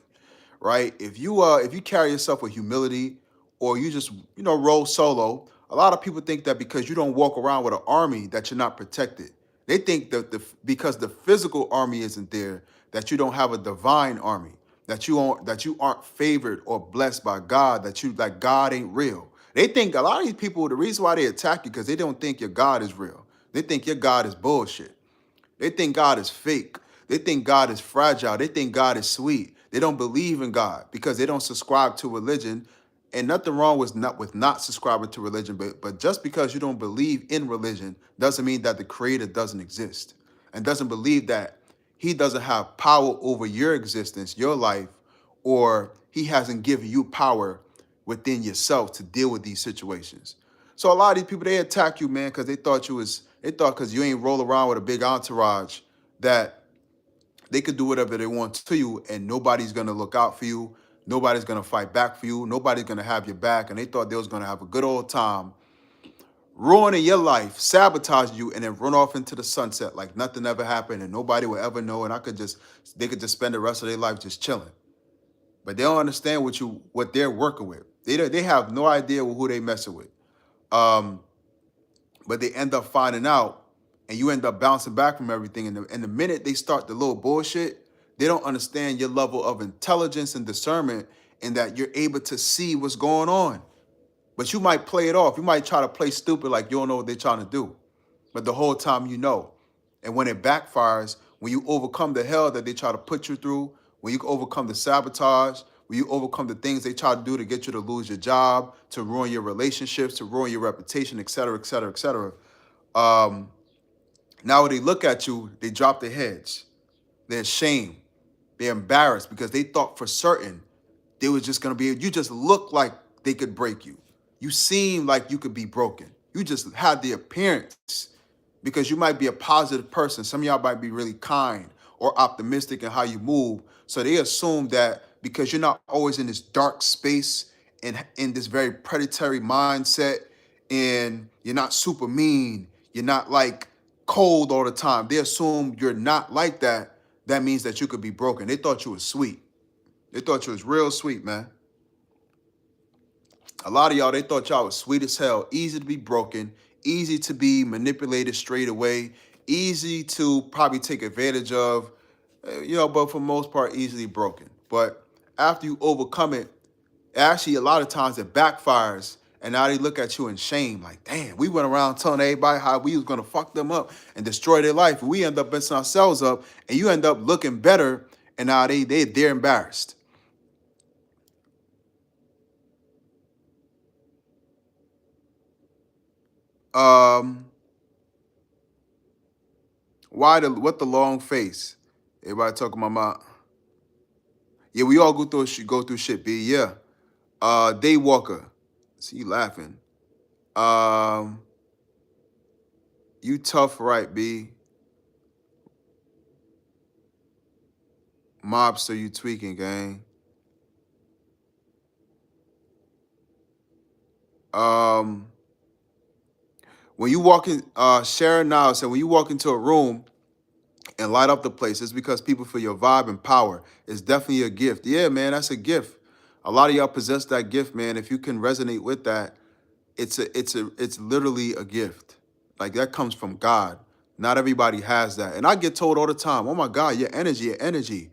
right? If you carry yourself with humility or you just roll solo, a lot of people think that because you don't walk around with an army that you're not protected. They think that because the physical army isn't there, that you don't have a divine army. that you aren't favored or blessed by God, that you like God ain't real. They think a lot of these people, the reason why they attack you because they don't think your God is real. They think your God is bullshit. They think God is fake. They think God is fragile. They think God is sweet. They don't believe in God because they don't subscribe to religion. And nothing wrong with not subscribing to religion, but just because you don't believe in religion doesn't mean that the creator doesn't exist and doesn't believe that he doesn't have power over your existence, your life, or he hasn't given you power within yourself to deal with these situations. So a lot of these people, they attack you, man, because they thought because you ain't roll around with a big entourage that they could do whatever they want to you and nobody's gonna look out for you. Nobody's gonna fight back for you. Nobody's gonna have your back. And they thought they was gonna have a good old time ruining your life, sabotage you, and then run off into the sunset like nothing ever happened and nobody will ever know. And they could just spend the rest of their life just chilling. But they don't understand what they're working with. They have no idea who they messing with. Um, but they end up finding out, and you end up bouncing back from everything. And the minute they start the little bullshit, they don't understand your level of intelligence and discernment, and that you're able to see what's going on. But you might play it off. You might try to play stupid like you don't know what they're trying to do. But the whole time you know. And when it backfires, when you overcome the hell that they try to put you through, when you overcome the sabotage, when you overcome the things they try to do to get you to lose your job, to ruin your relationships, to ruin your reputation, et cetera, et cetera, et cetera. Um, Now when they look at you, they drop their heads. They're ashamed. They're embarrassed because they thought for certain they was just gonna be, you just look like they could break you. You seem like you could be broken. You just had the appearance because you might be a positive person. Some of y'all might be really kind or optimistic in how you move. So they assume that because you're not always in this dark space and in this very predatory mindset, and you're not super mean, you're not like cold all the time. They assume you're not like that. That means that you could be broken. They thought you was sweet. They thought you was real sweet, man. A lot of y'all, they thought y'all was sweet as hell, easy to be broken, easy to be manipulated straight away, easy to probably take advantage of, but for the most part, easily broken. But after you overcome it, actually, a lot of times it backfires, and now they look at you in shame, like, damn, we went around telling everybody how we was gonna fuck them up and destroy their life. We end up messing ourselves up, and you end up looking better, and now they're embarrassed. Um, what the long face? Everybody talking about yeah, we all go through shit, B. Yeah. Day Walker. See you laughing. Um, you tough, right, B? Mobster, you tweaking, gang. Um, when you walk in, Sharon now said, when you walk into a room and light up the place, it's because people feel your vibe and power. It's definitely a gift. Yeah, man, that's a gift. A lot of y'all possess that gift, man. If you can resonate with that, it's literally a gift. Like that comes from God. Not everybody has that. And I get told all the time, oh my God, your energy, your energy.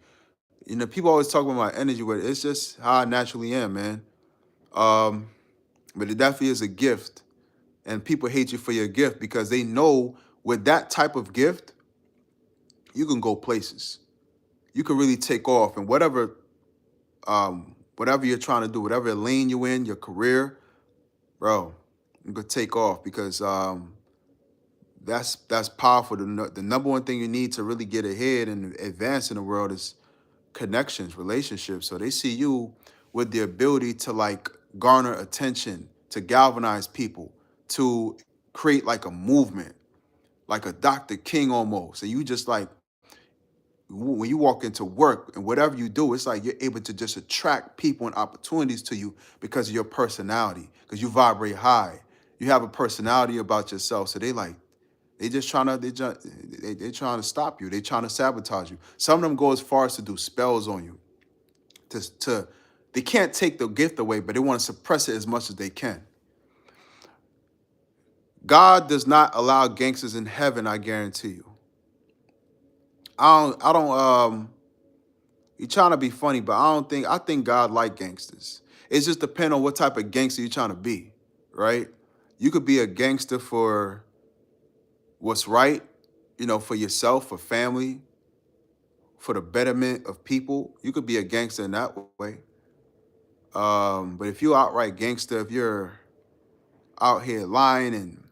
People always talk about my energy, but it's just how I naturally am, man. Um, but it definitely is a gift. And people hate you for your gift because they know with that type of gift, you can go places. You can really take off, and whatever you're trying to do, whatever lane you in, your career, bro, you could take off because that's powerful. The number one thing you need to really get ahead and advance in the world is connections, relationships. So they see you with the ability to like garner attention, to galvanize people, to create like a movement, like a Dr. King almost. And you just like when you walk into work and whatever you do, it's like you're able to just attract people and opportunities to you because of your personality, because you vibrate high. You have a personality about yourself. So they trying to stop you. They trying to sabotage you. Some of them go as far as to do spells on you. They can't take the gift away, but they want to suppress it as much as they can. God does not allow gangsters in heaven, I guarantee you. I don't You're trying to be funny, but I think God like gangsters. It's just depend on what type of gangster you're trying to be, right? You could be a gangster for what's right, for yourself, for family, for the betterment of people. You could be a gangster in that way. But if you're outright gangster, if you're out here lying and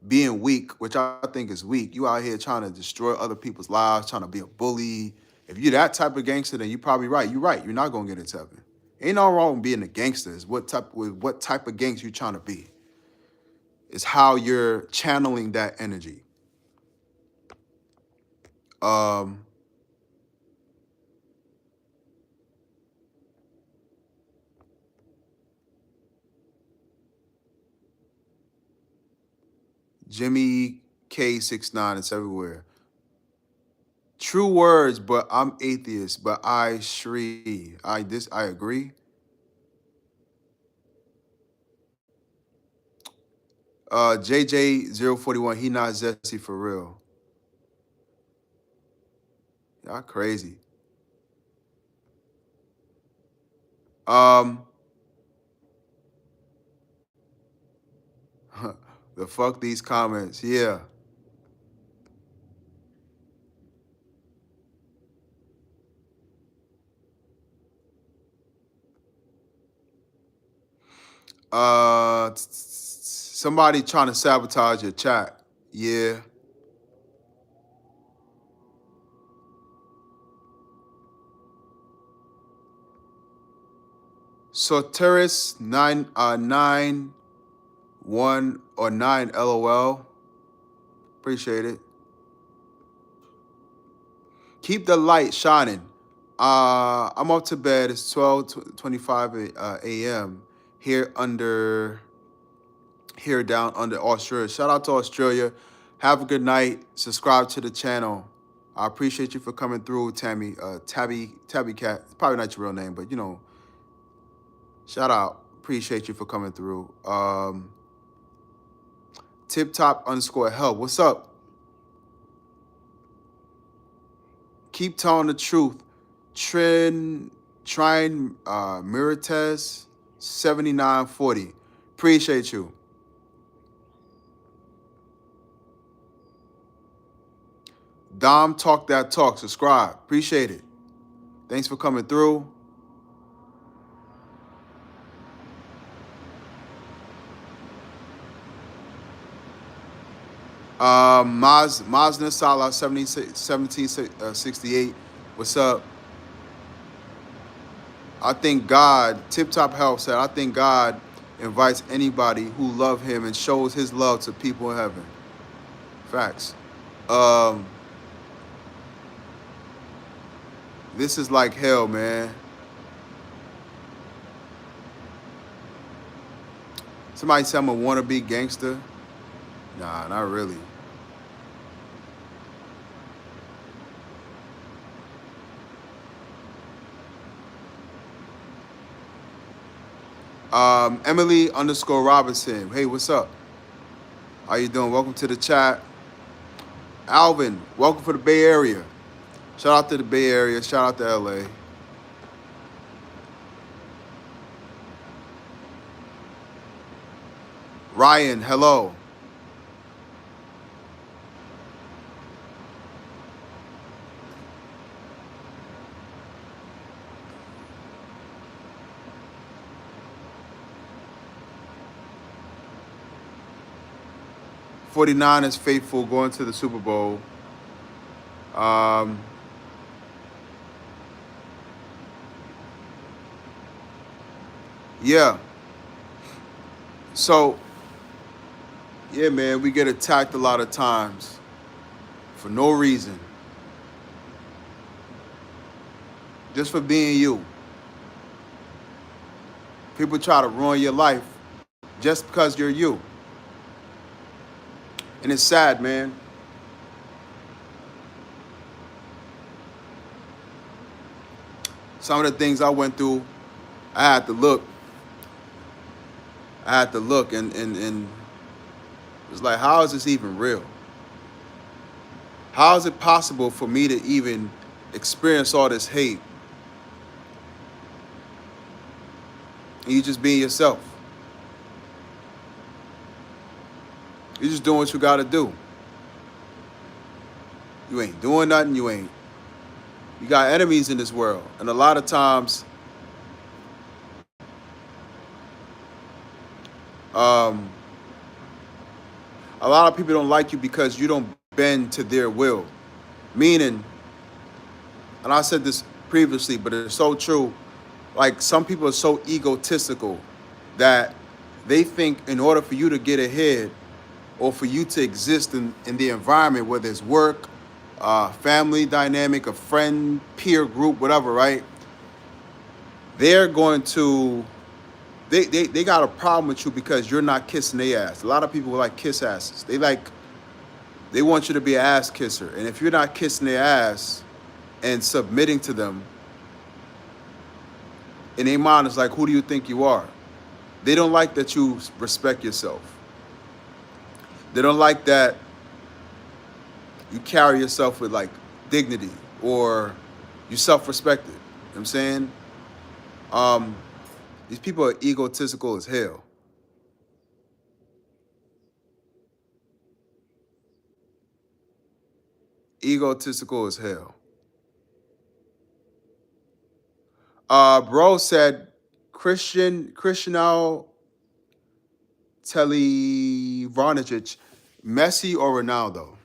being weak, which I think is weak, you out here trying to destroy other people's lives, trying to be a bully. If you're that type of gangster, then you're probably right. You're right. You're not gonna get into heaven. Ain't no wrong with being a gangster. It's what type of gangster you trying to be. It's how you're channeling that energy. Um, Jimmy K69 is everywhere. True words, but I'm atheist, but I Shri. I agree. JJ041, he not zesty for real. Y'all crazy. Um the fuck these comments. Yeah. Somebody trying to sabotage your chat. Yeah. Soteris 9 or 9 LOL. Appreciate it. Keep the light shining. I'm up to bed. It's 12:25 a.m. here down under Australia. Shout out to Australia. Have a good night. Subscribe to the channel. I appreciate you for coming through, Tammy. Tabby Cat. It's probably not your real name, but shout out. Appreciate you for coming through. Tip top underscore help. What's up? Keep telling the truth. Trying Mirites 7940. Appreciate you. Dom Talk That Talk. Subscribe. Appreciate it. Thanks for coming through. Mazna Salah 1768. What's up? I think God, Tip Top Health said, I think God invites anybody who love him and shows his love to people in heaven. Facts. This is like hell, man. Somebody say I'm a wannabe gangster. Nah, not really. Emily underscore Robinson. Hey, what's up? How you doing? Welcome to the chat. Alvin, welcome for the Bay Area. Shout out to the Bay Area. Shout out to LA. Ryan, hello. '49ers faithful going to the Super Bowl. Yeah. So, yeah, man, we get attacked a lot of times for no reason. Just for being you. People try to ruin your life just because you're you. And it's sad, man. Some of the things I went through, I had to look and it's like, how is this even real? How is it possible for me to even experience all this hate And you just being yourself. You just doing what you gotta do. You ain't doing nothing. You got enemies in this world. And a lot of times, um, a lot of people don't like you because you don't bend to their will. Meaning, and I said this previously, but it's so true. Like some people are so egotistical that they think in order for you to get ahead or for you to exist in the environment, whether it's work, family dynamic, a friend, peer group, whatever, right? They're going to they got a problem with you because you're not kissing their ass. A lot of people like kiss asses. They want you to be an ass kisser. And if you're not kissing their ass and submitting to them, in their mind it's like, who do you think you are? They don't like that you respect yourself. They don't like that you carry yourself with like dignity or you self-respected. You know what I'm saying? Um, these people are egotistical as hell. Egotistical as hell. Bro said Cristiano Televronic, Messi or Ronaldo?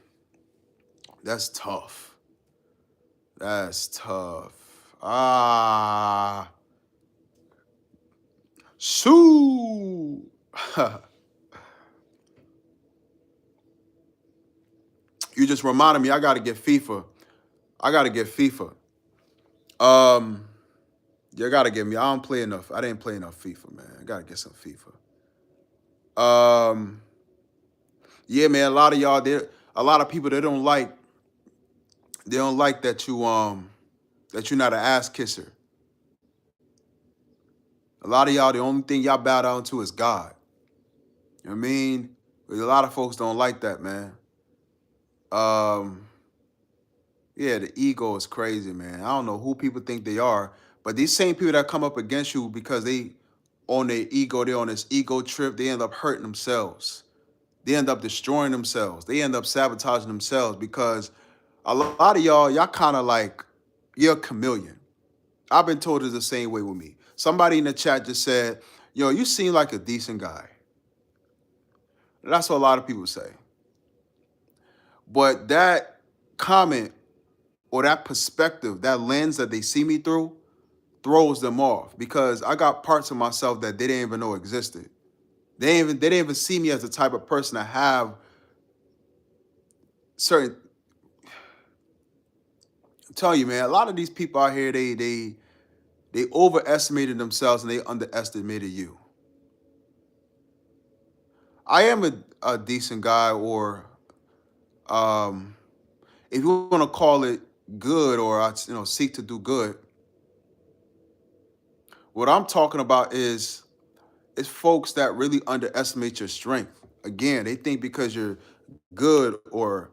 That's tough. That's tough. Shoo. You just reminded me. I gotta get FIFA. I gotta get FIFA. Um, you gotta get me. I don't play enough. I didn't play enough FIFA, man. I gotta get some FIFA. Yeah, man. A lot of y'all, a lot of people they don't like. They don't like that you're not an ass kisser. A lot of y'all, the only thing y'all bow down to is God. You know what I mean? But a lot of folks don't like that, man. Um, yeah, the ego is crazy, man. I don't know who people think they are, but these same people that come up against you because they on their ego, they're on this ego trip, they end up hurting themselves. They end up destroying themselves. They end up sabotaging themselves because a lot of y'all kind of like, you're a chameleon. I've been told it's the same way with me. Somebody in the chat just said, yo, you seem like a decent guy. That's what a lot of people say. But that comment or that perspective, that lens that they see me through, throws them off because I got parts of myself that they didn't even know existed. They didn't even see me as the type of person to have certain. I'm telling you, man, a lot of these people out here, they overestimated themselves and they underestimated you. I am a decent guy, or um, if you want to call it good, or seek to do good. What I'm talking about is folks that really underestimate your strength. Again, they think because you're good or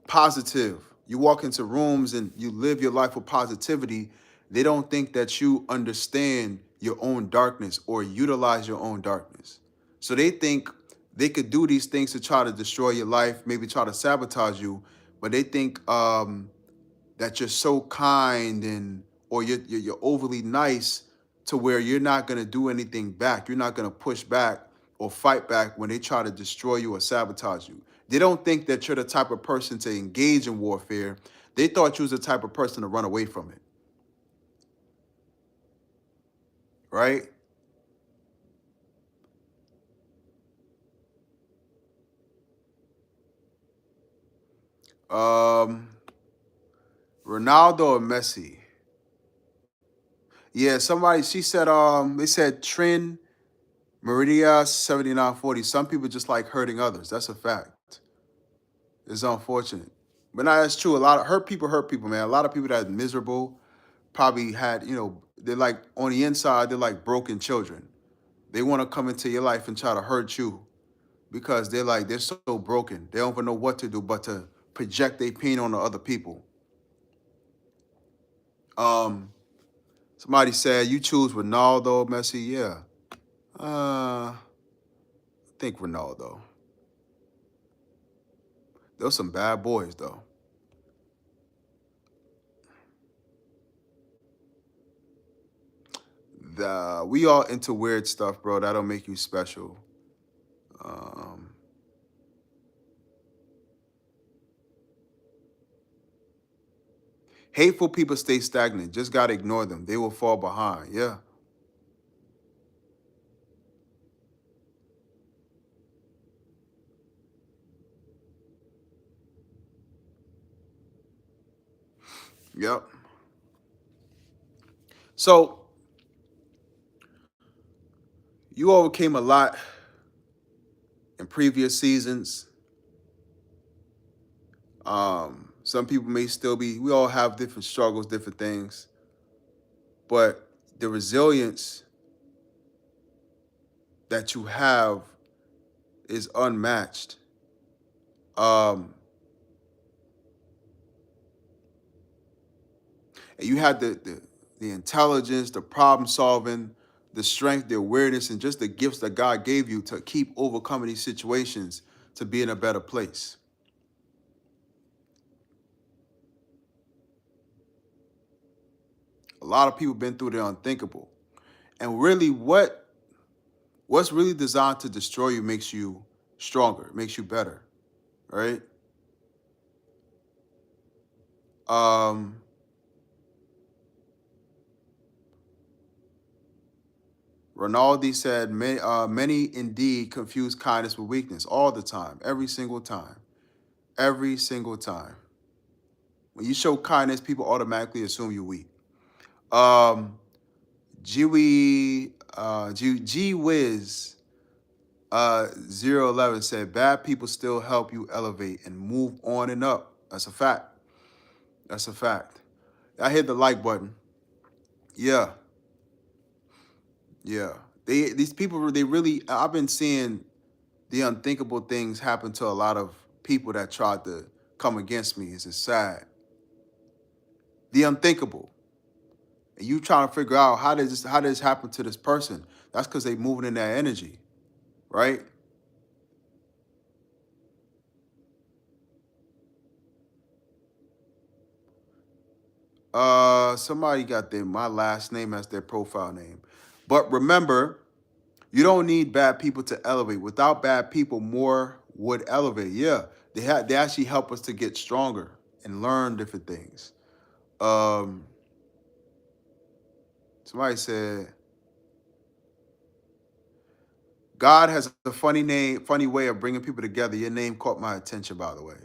positive, you walk into rooms and you live your life with positivity, they don't think that you understand your own darkness or utilize your own darkness. So they think they could do these things to try to destroy your life, maybe try to sabotage you, but they think that you're so kind and or you're overly nice to where you're not going to do anything back. You're not going to push back or fight back when they try to destroy you or sabotage you. They don't think that you're the type of person to engage in warfare. They thought you was the type of person to run away from it. Right? Um, Ronaldo or Messi? Yeah, somebody she said they said Trend Meridia 7940. Some people just like hurting others. That's a fact. It's unfortunate. But no, that's true. A lot of hurt people, man. A lot of people that are miserable probably had, they're like on the inside, they're like broken children. They want to come into your life and try to hurt you because they're so broken. They don't even know what to do but to project their pain on the other people. Um, Somebody said you choose Ronaldo, Messi. Yeah. I think Ronaldo. Those some bad boys though. We all into weird stuff, bro. That don't make you special. Um, Hateful people stay stagnant. Just gotta ignore them. They will fall behind. Yeah. Yep. So you overcame a lot in previous seasons. Some people may still be. We all have different struggles, different things, but the resilience that you have is unmatched. Um, and you had the intelligence, the problem solving, the strength, the awareness, and just the gifts that God gave you to keep overcoming these situations to be in a better place. A lot of people been through the unthinkable, and really, what's really designed to destroy you makes you stronger, makes you better, right? Um, Rinaldi said, many indeed confuse kindness with weakness all the time, every single time, every single time. When you show kindness, people automatically assume you're weak. Um, G Wiz 011 said, bad people still help you elevate and move on and up. That's a fact. That's a fact. I hit the like button. Yeah, yeah. These people, they really, I've been seeing the unthinkable things happen to a lot of people that tried to come against me. It's just sad. The unthinkable. And you trying to figure out how does this happen to this person? That's because they moving in that energy, right? Somebody got my last name as their profile name. But remember, you don't need bad people to elevate. Without bad people, more would elevate. Yeah, they actually help us to get stronger and learn different things. Um, Somebody said God has a funny way of bringing people together. Your name caught my attention, by the way.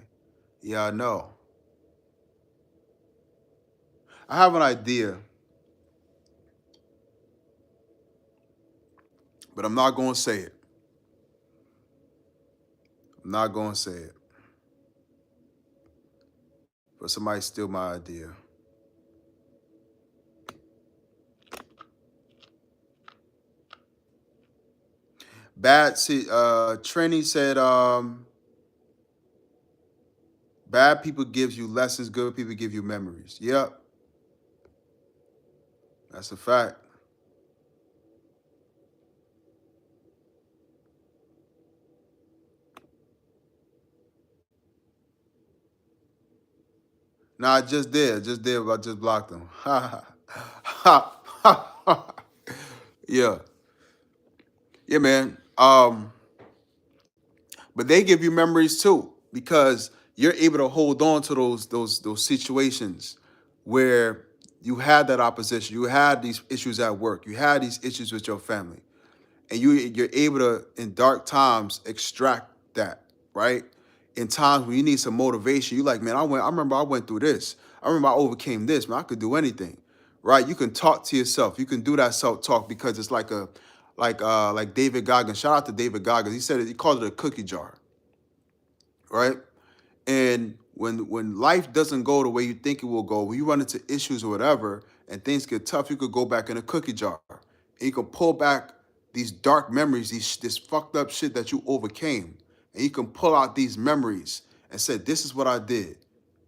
Yeah, I know. I have an idea, but I'm not going to say it. I'm not going to say it. But somebody steal my idea. Trini said, bad people gives you lessons, good people give you memories. Yep, that's a fact. Nah, I just did. But I just blocked them. Yeah. Yeah, man. But they give you memories too because you're able to hold on to those situations where you had that opposition, you had these issues at work, you had these issues with your family, and you're able to in dark times extract that, right? In times when you need some motivation, you like, man, I remember I went through this. I remember I overcame this, man. I could do anything, right? You can talk to yourself. You can do that self talk because it's like David Goggins. Shout out to David Goggins. He said he called it a cookie jar, right? And when life doesn't go the way you think it will go, when you run into issues or whatever, and things get tough, you could go back in a cookie jar, and you can pull back these dark memories, this fucked up shit that you overcame, and you can pull out these memories and say, "This is what I did.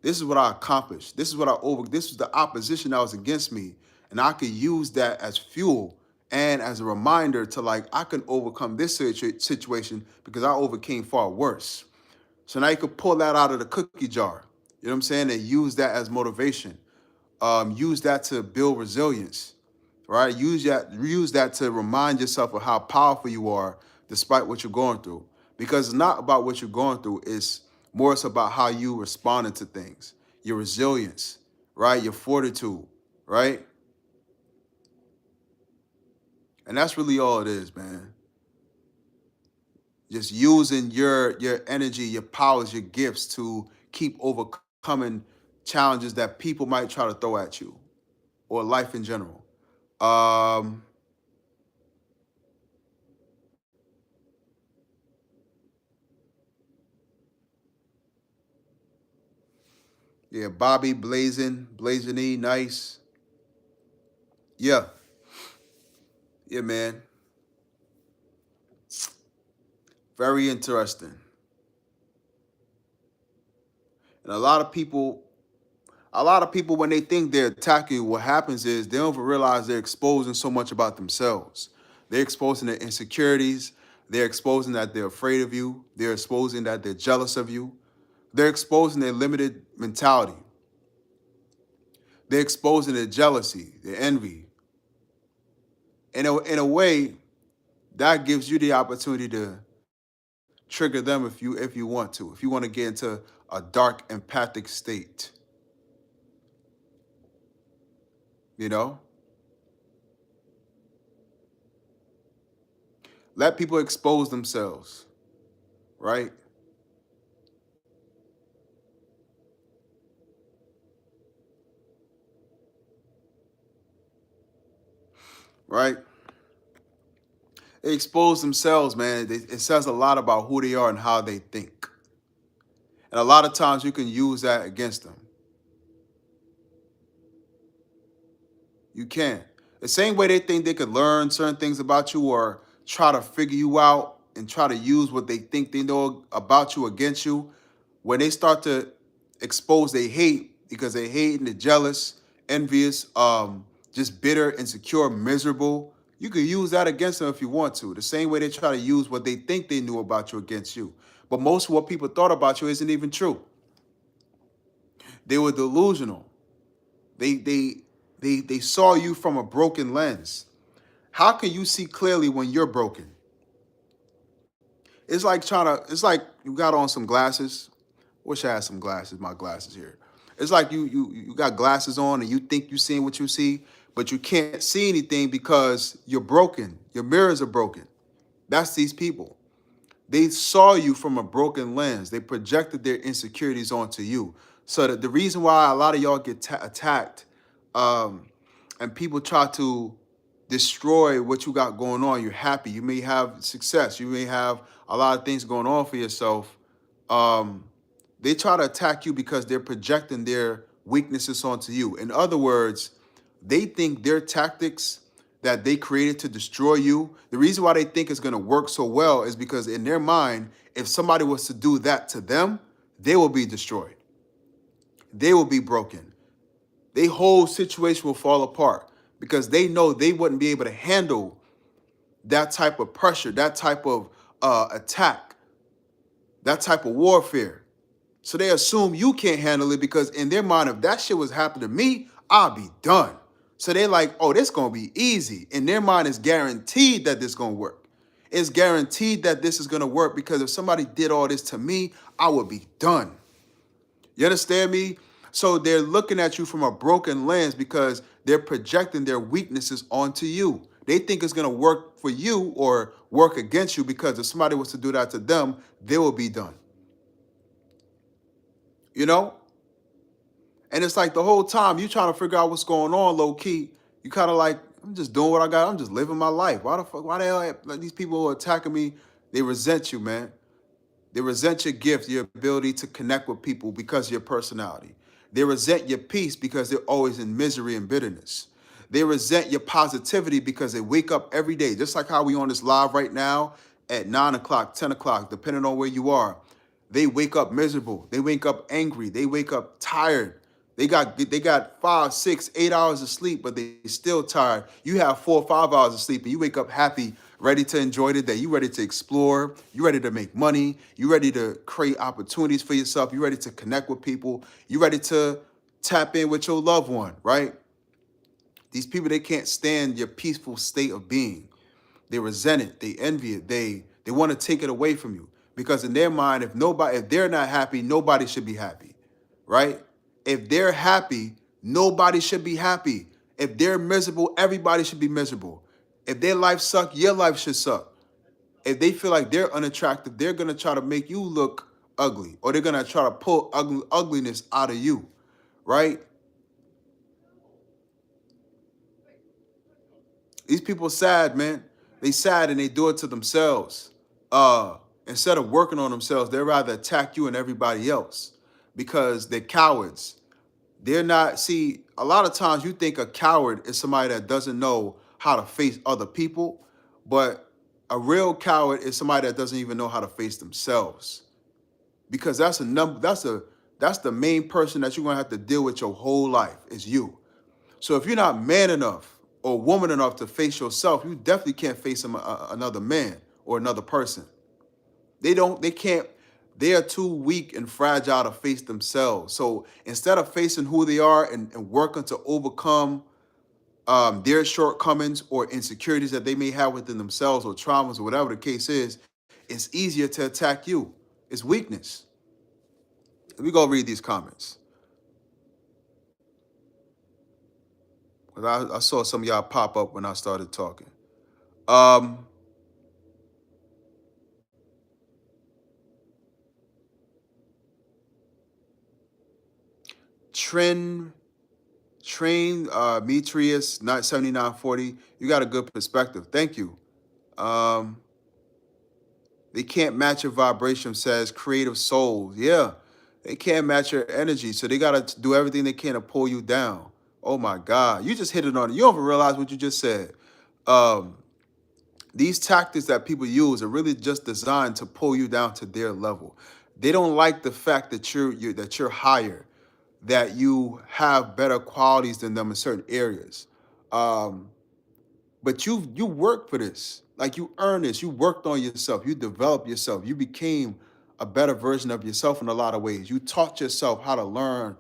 This is what I accomplished. This is what I over. This was the opposition that was against me, and I could use that as fuel and as a reminder to like, I can overcome this situation because I overcame far worse. So now you can pull that out of the cookie jar. You know what I'm saying? And use that as motivation. Use that to build resilience, right? Use that to remind yourself of how powerful you are despite what you're going through. Because it's not about what you're going through, it's more it's about how you responded to things, your resilience, right? Your fortitude, right? And that's really all it is, man. Just using your energy, your powers, your gifts to keep overcoming challenges that people might try to throw at you or life in general. Um, yeah, Bobby Blazing E, nice. Yeah, yeah, man. Very interesting. And a lot of people, when they think they're attacking you, what happens is they don't even realize they're exposing so much about themselves. They're exposing their insecurities. They're exposing that they're afraid of you. They're exposing that they're jealous of you. They're exposing their limited mentality. They're exposing their jealousy, their envy. In a way, that gives you the opportunity to trigger them if you want to. If you want to get into a dark empathic state, you know, let people expose themselves, right? Right? They expose themselves, man. It says a lot about who they are and how they think. And a lot of times you can use that against them. You can. The same way they think they could learn certain things about you or try to figure you out and try to use what they think they know about you against you, when they start to expose they hate because they hate and they're jealous, envious, just bitter, insecure, miserable, you can use that against them if you want to. The same way they try to use what they think they knew about you against you. But most of what people thought about you isn't even true. They were delusional. They saw you from a broken lens. How can you see clearly when you're broken? It's like you got on some glasses. Wish I had some glasses, my glasses here. It's like you got glasses on and you think you seeing what you see, but you can't see anything because you're broken. Your mirrors are broken. That's these people. They saw you from a broken lens. They projected their insecurities onto you. So that the reason why a lot of y'all get attacked, um, and people try to destroy what you got going on. You're happy. You may have success. You may have a lot of things going on for yourself. Um, they try to attack you because they're projecting their weaknesses onto you. In other words, they think their tactics that they created to destroy you, the reason why they think it's going to work so well is because in their mind, if somebody was to do that to them, they will be destroyed. They will be broken. Their whole situation will fall apart because they know they wouldn't be able to handle that type of pressure, that type of attack, that type of warfare. So they assume you can't handle it because in their mind, if that shit was happening to me, I'll be done. So they're like, oh, this gonna be easy. In their mind, it's guaranteed that this gonna work. It's guaranteed that this is gonna work because if somebody did all this to me, I would be done. You understand me? So they're looking at you from a broken lens because they're projecting their weaknesses onto you. They think it's gonna work for you or work against you because if somebody was to do that to them, they will be done. You know? And it's like the whole time you trying to figure out what's going on low key. You kind of like, I'm just doing what I got. I'm just living my life. Why the hell, like these people who are attacking me, they resent you, man. They resent your gift, your ability to connect with people because of your personality. They resent your peace because they're always in misery and bitterness. They resent your positivity because they wake up every day, just like how we on this live right now at 9 o'clock, 10 o'clock, depending on where you are. They wake up miserable. They wake up angry. They wake up tired. They got 5, 6, 8 hours of sleep, but they still tired. You have 4 or 5 hours of sleep, and you wake up happy, ready to enjoy the day. You ready to explore. You ready to make money. You ready to create opportunities for yourself. You ready to connect with people. You ready to tap in with your loved one, right? These people, they can't stand your peaceful state of being. They resent it. They envy it. They want to take it away from you because in their mind, if they're not happy, nobody should be happy, right? If they're happy, nobody should be happy. If they're miserable, everybody should be miserable. If their life suck, your life should suck. If they feel like they're unattractive, they're gonna try to make you look ugly, or they're gonna try to pull ugliness out of you, right? These people sad, man. They sad and they do it to themselves. Instead of working on themselves, they rather attack you and everybody else because they're cowards. They're not, see, a lot of times you think a coward is somebody that doesn't know how to face other people, but a real coward is somebody that doesn't even know how to face themselves. Because that's the main person that you're gonna have to deal with your whole life is you. So if you're not man enough or woman enough to face yourself, you definitely can't face another man or another person. They can't, they are too weak and fragile to face themselves. So instead of facing who they are and working to overcome their shortcomings or insecurities that they may have within themselves or traumas or whatever the case is, it's easier to attack you. It's weakness. Let me go read these comments. I saw some of y'all pop up when I started talking. Um, Trend Train Metrius, not 7940. You got a good perspective. Thank you. Um, they can't match your vibration, says Creative Souls. Yeah, they can't match your energy. So they got to do everything they can to pull you down. Oh my God. You just hit it on it. You don't even realize what you just said. Um, these tactics that people use are really just designed to pull you down to their level. They don't like the fact that you're higher, that you have better qualities than them in certain areas. Um, but you worked for this. Like you earned this. You worked on yourself. You developed yourself. You became a better version of yourself in a lot of ways. You taught yourself how to learn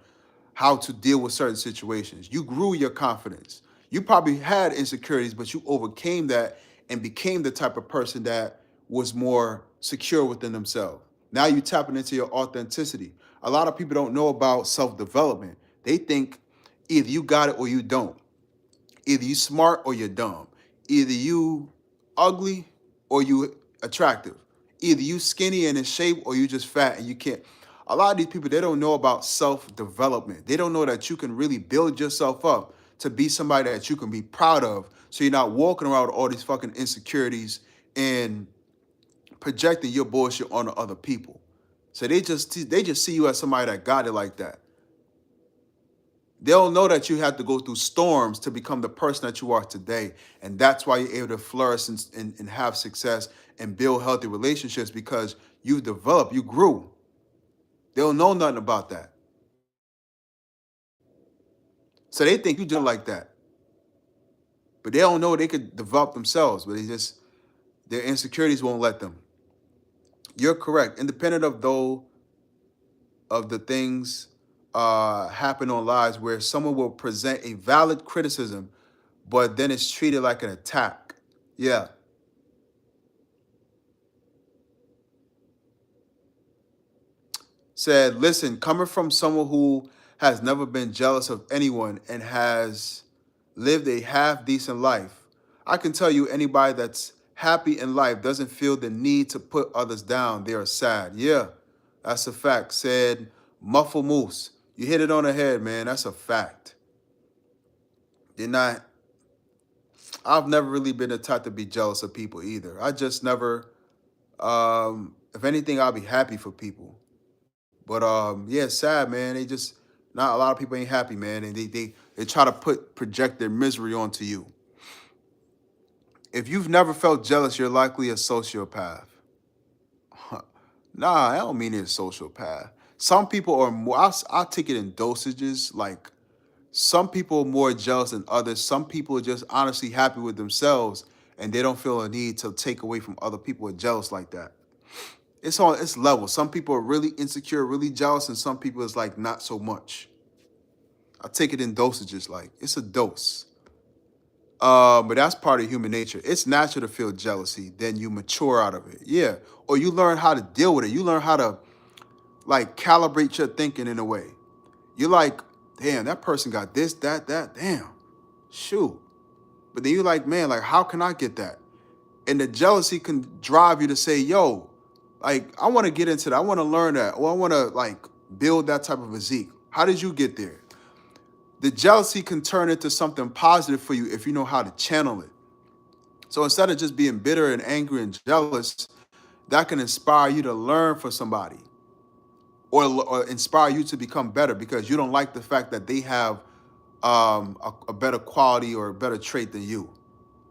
how to deal with certain situations. You grew your confidence. You probably had insecurities, but you overcame that and became the type of person that was more secure within themselves. Now you tapping into your authenticity. A lot of people don't know about self-development. They think either you got it or you don't. Either you smart or you're dumb. Either you ugly or you attractive. Either you skinny and in shape or you just fat and you can't. A lot of these people, they don't know about self-development. They don't know that you can really build yourself up to be somebody that you can be proud of. So you're not walking around with all these fucking insecurities and projecting your bullshit onto other people. So they just see you as somebody that got it like that. They'll know that you have to go through storms to become the person that you are today. And that's why you're able to flourish and have success and build healthy relationships because you developed, you grew. They'll know nothing about that. So they think you just like that. But they don't know they could develop themselves, but their insecurities won't let them. You're correct. Independent of the things happen on lives where someone will present a valid criticism, but then it's treated like an attack. Yeah. Said, listen, coming from someone who has never been jealous of anyone and has lived a half decent life, I can tell you anybody that's happy in life doesn't feel the need to put others down. They are sad. Yeah, that's a fact. Said Muffle Moose. You hit it on the head, man. That's a fact. They're not, I've never really been the type to be jealous of people either. I just never, if anything, I'll be happy for people. But yeah, it's sad, man. They just not a lot of people ain't happy, man, and they try to project their misery onto you. If you've never felt jealous, you're likely a sociopath. Nah, I don't mean it's a sociopath. Some people are more. I'll take it in dosages. Like some people are more jealous than others. Some people are just honestly happy with themselves, and they don't feel a need to take away from other people who are jealous like that. It's levels. Some people are really insecure, really jealous, and some people is like not so much. I take it in dosages. Like it's a dose. But that's part of human nature. It's natural to feel jealousy. Then you mature out of it. Yeah. Or you learn how to deal with it. You learn how to like calibrate your thinking in a way. You're like, damn, that person got this, that. Damn. Shoot. But then you're like, man, like, how can I get that? And the jealousy can drive you to say, yo, like, I want to get into that. I want to learn that. Or I want to like build that type of physique. How did you get there? The jealousy can turn into something positive for you if you know how to channel it. So instead of just being bitter and angry and jealous, that can inspire you to learn for somebody or inspire you to become better because you don't like the fact that they have a better quality or a better trait than you.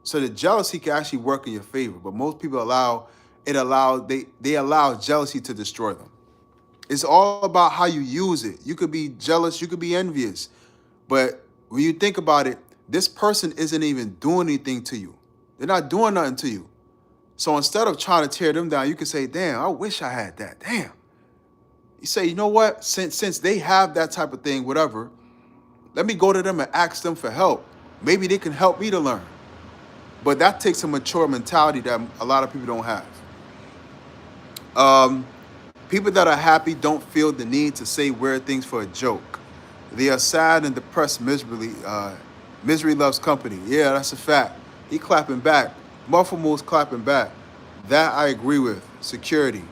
So the jealousy can actually work in your favor, but most people they allow jealousy to destroy them. It's all about how you use it. You could be jealous, you could be envious, but when you think about it, this person isn't even doing anything to you. They're not doing nothing to you. So instead of trying to tear them down, you can say, damn, I wish I had that. Damn. You say, you know what? Since they have that type of thing, whatever, let me go to them and ask them for help. Maybe they can help me to learn. But that takes a mature mentality that a lot of people don't have. People that are happy don't feel the need to say weird things for a joke. They are sad and depressed miserably. Misery loves company. Yeah, that's a fact. He clapping back. Muffle moves clapping back. That I agree with. Security.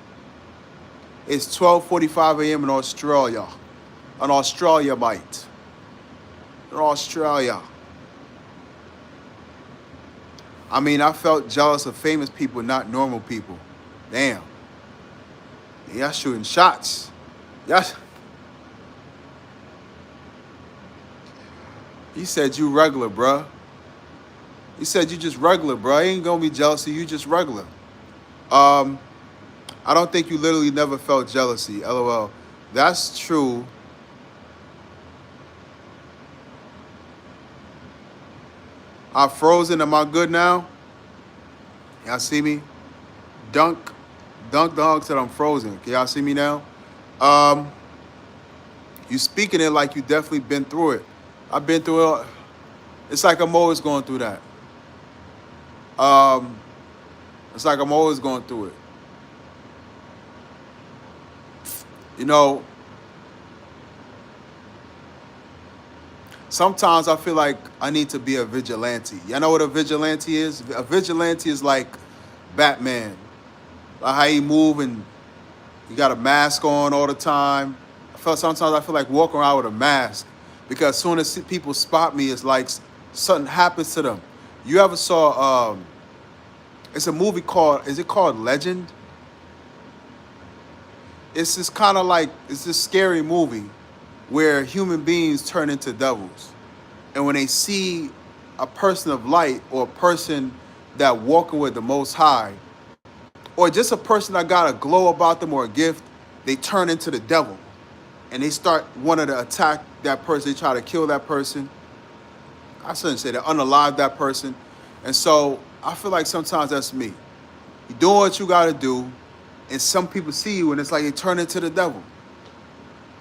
It's 12:45 a.m. in Australia. On Australia, mate. In Australia. I mean, I felt jealous of famous people, not normal people. Damn. Y'all shooting shots. Y'all. He said you regular, bruh. He said you just regular, bruh. I ain't gonna be jealous of you, just regular. I don't think you literally never felt jealousy. LOL. That's true. I'm frozen. Am I good now? Y'all see me? Dunk the hug said I'm frozen. Can y'all see me now? You speaking it like you definitely been through it. I've been through it. It's like I'm always going through that. It's like I'm always going through it. You know, sometimes I feel like I need to be a vigilante. Y'all know what a vigilante is? A vigilante is like Batman. Like how he move and you got a mask on all the time. Sometimes I feel like walking around with a mask because as soon as people spot me, it's like something happens to them. You ever saw? It's a movie called. Is it called Legend? It's this kind of like it's this scary movie where human beings turn into devils, and when they see a person of light or a person that walking with the Most High, or just a person that got a glow about them or a gift, they turn into the devil. And they start wanting to attack that person. They try to kill that person. I shouldn't say that, unalive that person. And so I feel like sometimes that's me. You're doing what you got to do, and some people see you, and it's like they turn into the devil.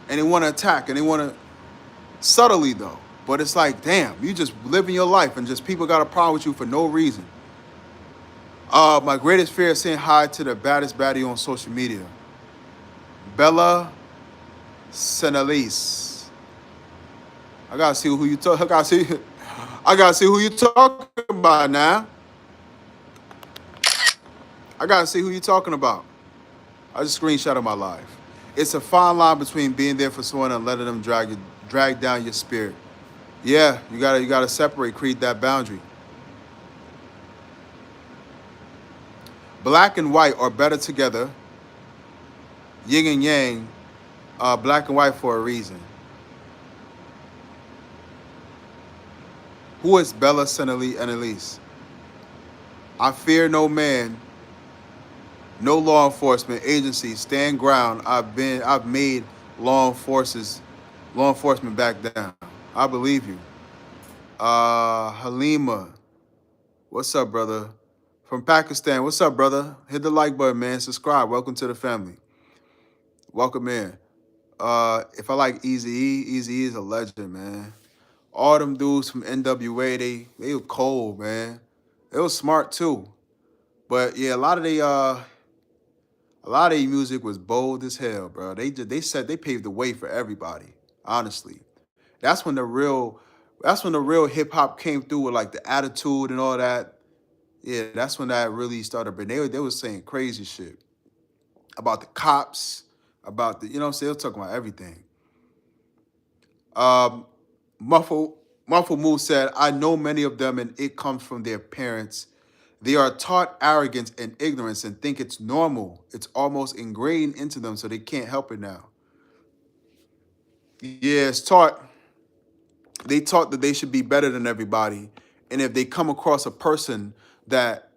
And they want to attack, and they want to, subtly though. But it's like, damn, you just living your life, and just people got a problem with you for no reason. My greatest fear is saying hi to the baddest baddie on social media. Bella Senelise. I gotta see who you talk. I gotta see who you talking about now. I gotta see who you talking about. I just screenshotted my live. It's a fine line between being there for someone and letting them drag down your spirit. Yeah, you gotta separate, create that boundary. Black and white are better together. Yin and yang, black and white for a reason. Who is Bella Senelise and Elise? I fear no man, no law enforcement agency. Stand ground. I've made law enforces law enforcement back down. I believe you. Halima, what's up, brother? From Pakistan, what's up, brother? Hit the like button, man. Subscribe. Welcome to the family. Welcome in. If I like Easy E is a legend, man. All them dudes from NWA, they were cold, man. They was smart too. But yeah, a lot of music was bold as hell, bro. They paved the way for everybody. Honestly, that's when the real hip hop came through with like the attitude and all that. Yeah, that's when that really started. But they was saying crazy shit about the cops, about the, you know what I'm saying. They were talking about everything. Um, Muffle Moose said, "I know many of them, and it comes from their parents. They are taught arrogance and ignorance and think it's normal. It's almost ingrained into them, so they can't help it now." Yeah, it's taught. They taught that they should be better than everybody, and if they come across a person that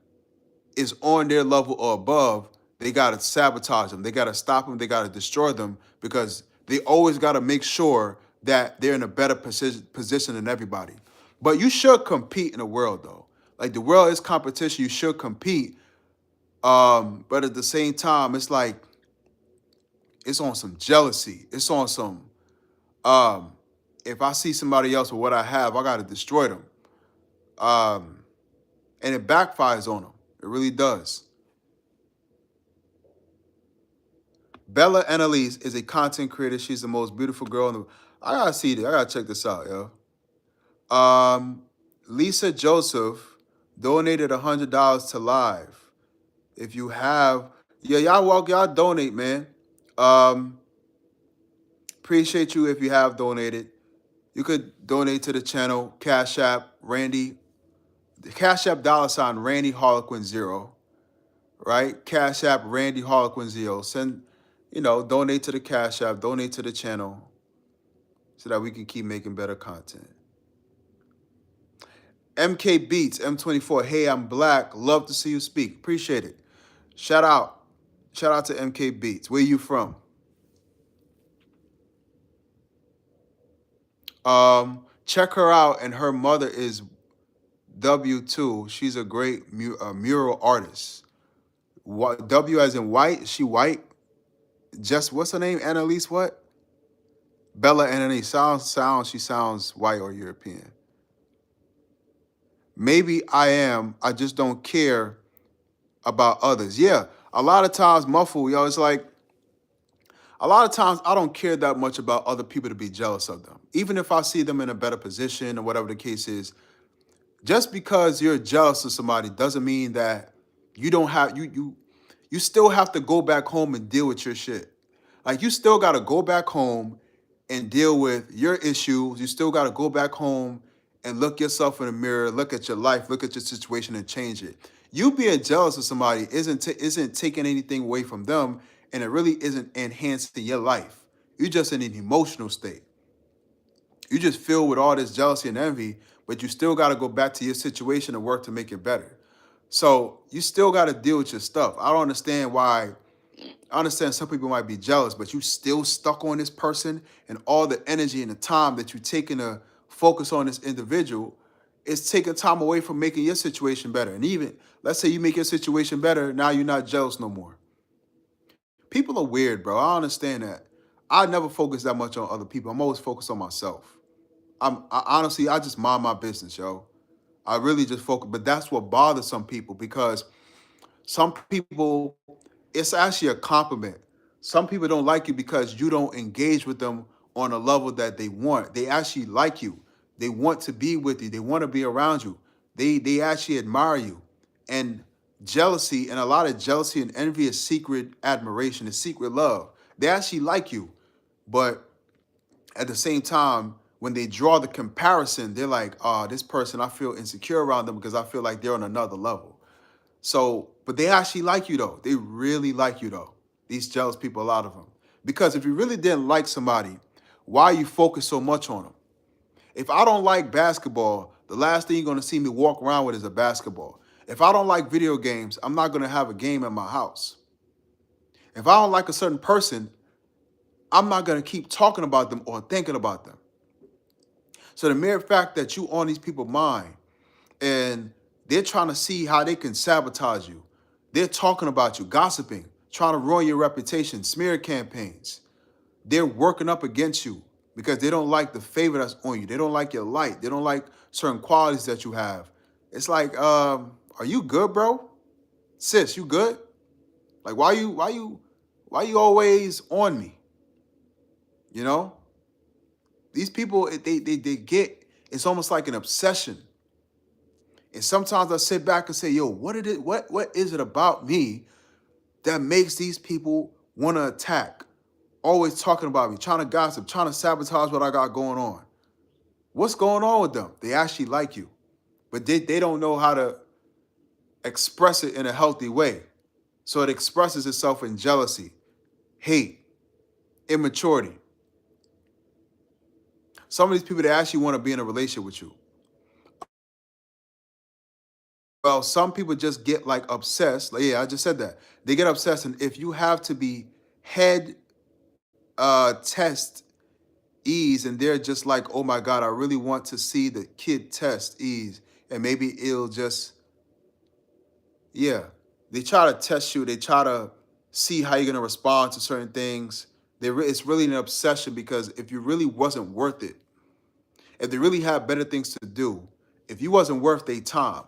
is on their level or above, they gotta sabotage them. They gotta stop them. They gotta destroy them because they always gotta make sure that they're in a better position than everybody. But you should compete in the world though. Like the world is competition. You should compete. But at the same time, it's like it's on some jealousy. It's on some um, if I see somebody else with what I have, I gotta destroy them. Um, and it backfires on them. It really does. Bella Annalise is a content creator. She's the most beautiful girl in the. I gotta see this. I gotta check this out, yo. Lisa Joseph donated $100 to Live. If you have, yeah, y'all donate, man. Um, Appreciate you if you have donated. You could donate to the channel. Cash App Randy, Cash App $ Randy Harlequin 0, right? Cash App Randy Harlequin 0. Send, donate to the Cash App, donate to the channel, so that we can keep making better content. MK Beats, M24. Hey, I'm black. Love to see you speak. Appreciate it. Shout out. Shout out to MK Beats. Where you from? Check her out, and her mother is W2. She's a great mural artist. W as in white. Is she white? Just what's her name? Annalise what? Bella Annalise. She sounds white or European. Maybe I am. I just don't care about others. Yeah, a lot of times, muffle, yo, it's like a lot of times I don't care that much about other people to be jealous of them. Even if I see them in a better position or whatever the case is, just because you're jealous of somebody doesn't mean that you don't have you still have to go back home and deal with your shit. Like you still got to go back home and deal with your issues. You still got to go back home and look yourself in the mirror, look at your life, look at your situation and change it. You being jealous of somebody isn't taking anything away from them, and it really isn't enhancing your life. You're just in an emotional state. You just filled with all this jealousy and envy, but you still got to go back to your situation and work to make it better. So you still got to deal with your stuff. I don't understand why. I understand some people might be jealous, but you still stuck on this person, and all the energy and the time that you're taking to focus on this individual is taking time away from making your situation better. And even, let's say you make your situation better, now you're not jealous no more. People are weird, bro. I understand that. I never focus that much on other people. I'm always focused on myself. Honestly, I just mind my business, yo. I really just focus, but that's what bothers some people because some people, it's actually a compliment. Some people don't like you because you don't engage with them on a level that they want. They actually like you. They want to be with you. They want to be around you. They actually admire you. And jealousy, and a lot of jealousy and envy is secret admiration, is secret love. They actually like you. But at the same time, when they draw the comparison, they're like, oh, this person, I feel insecure around them because I feel like they're on another level. So, but they actually like you though. They really like you though. These jealous people, a lot of them. Because if you really didn't like somebody, why you focus so much on them? If I don't like basketball, the last thing you're going to see me walk around with is a basketball. If I don't like video games, I'm not going to have a game in my house. If I don't like a certain person, I'm not going to keep talking about them or thinking about them. So the mere fact that you on these people's mind and they're trying to see how they can sabotage you. They're talking about you, gossiping, trying to ruin your reputation, smear campaigns. They're working up against you because they don't like the favor that's on you. They don't like your light. They don't like certain qualities that you have. It's like, are you good, bro? Sis, you good? Like, why you always on me? You know? These people, they get, it's almost like an obsession. And sometimes I sit back and say, yo, what is it about me that makes these people want to attack? Always talking about me, trying to gossip, trying to sabotage what I got going on. What's going on with them? They actually like you, but they don't know how to express it in a healthy way. So it expresses itself in jealousy, hate, immaturity. Some of these people, they actually want to be in a relationship with you. Well, some people just get like obsessed. Like, yeah, I just said that. They get obsessed, and if you have to be head test ease, and they're just like, oh my God, I really want to see the kid test ease, and maybe it'll just, yeah. They try to test you. They try to see how you're gonna respond to certain things. It's really an obsession because if you really wasn't worth it, if they really had better things to do, if you wasn't worth their time,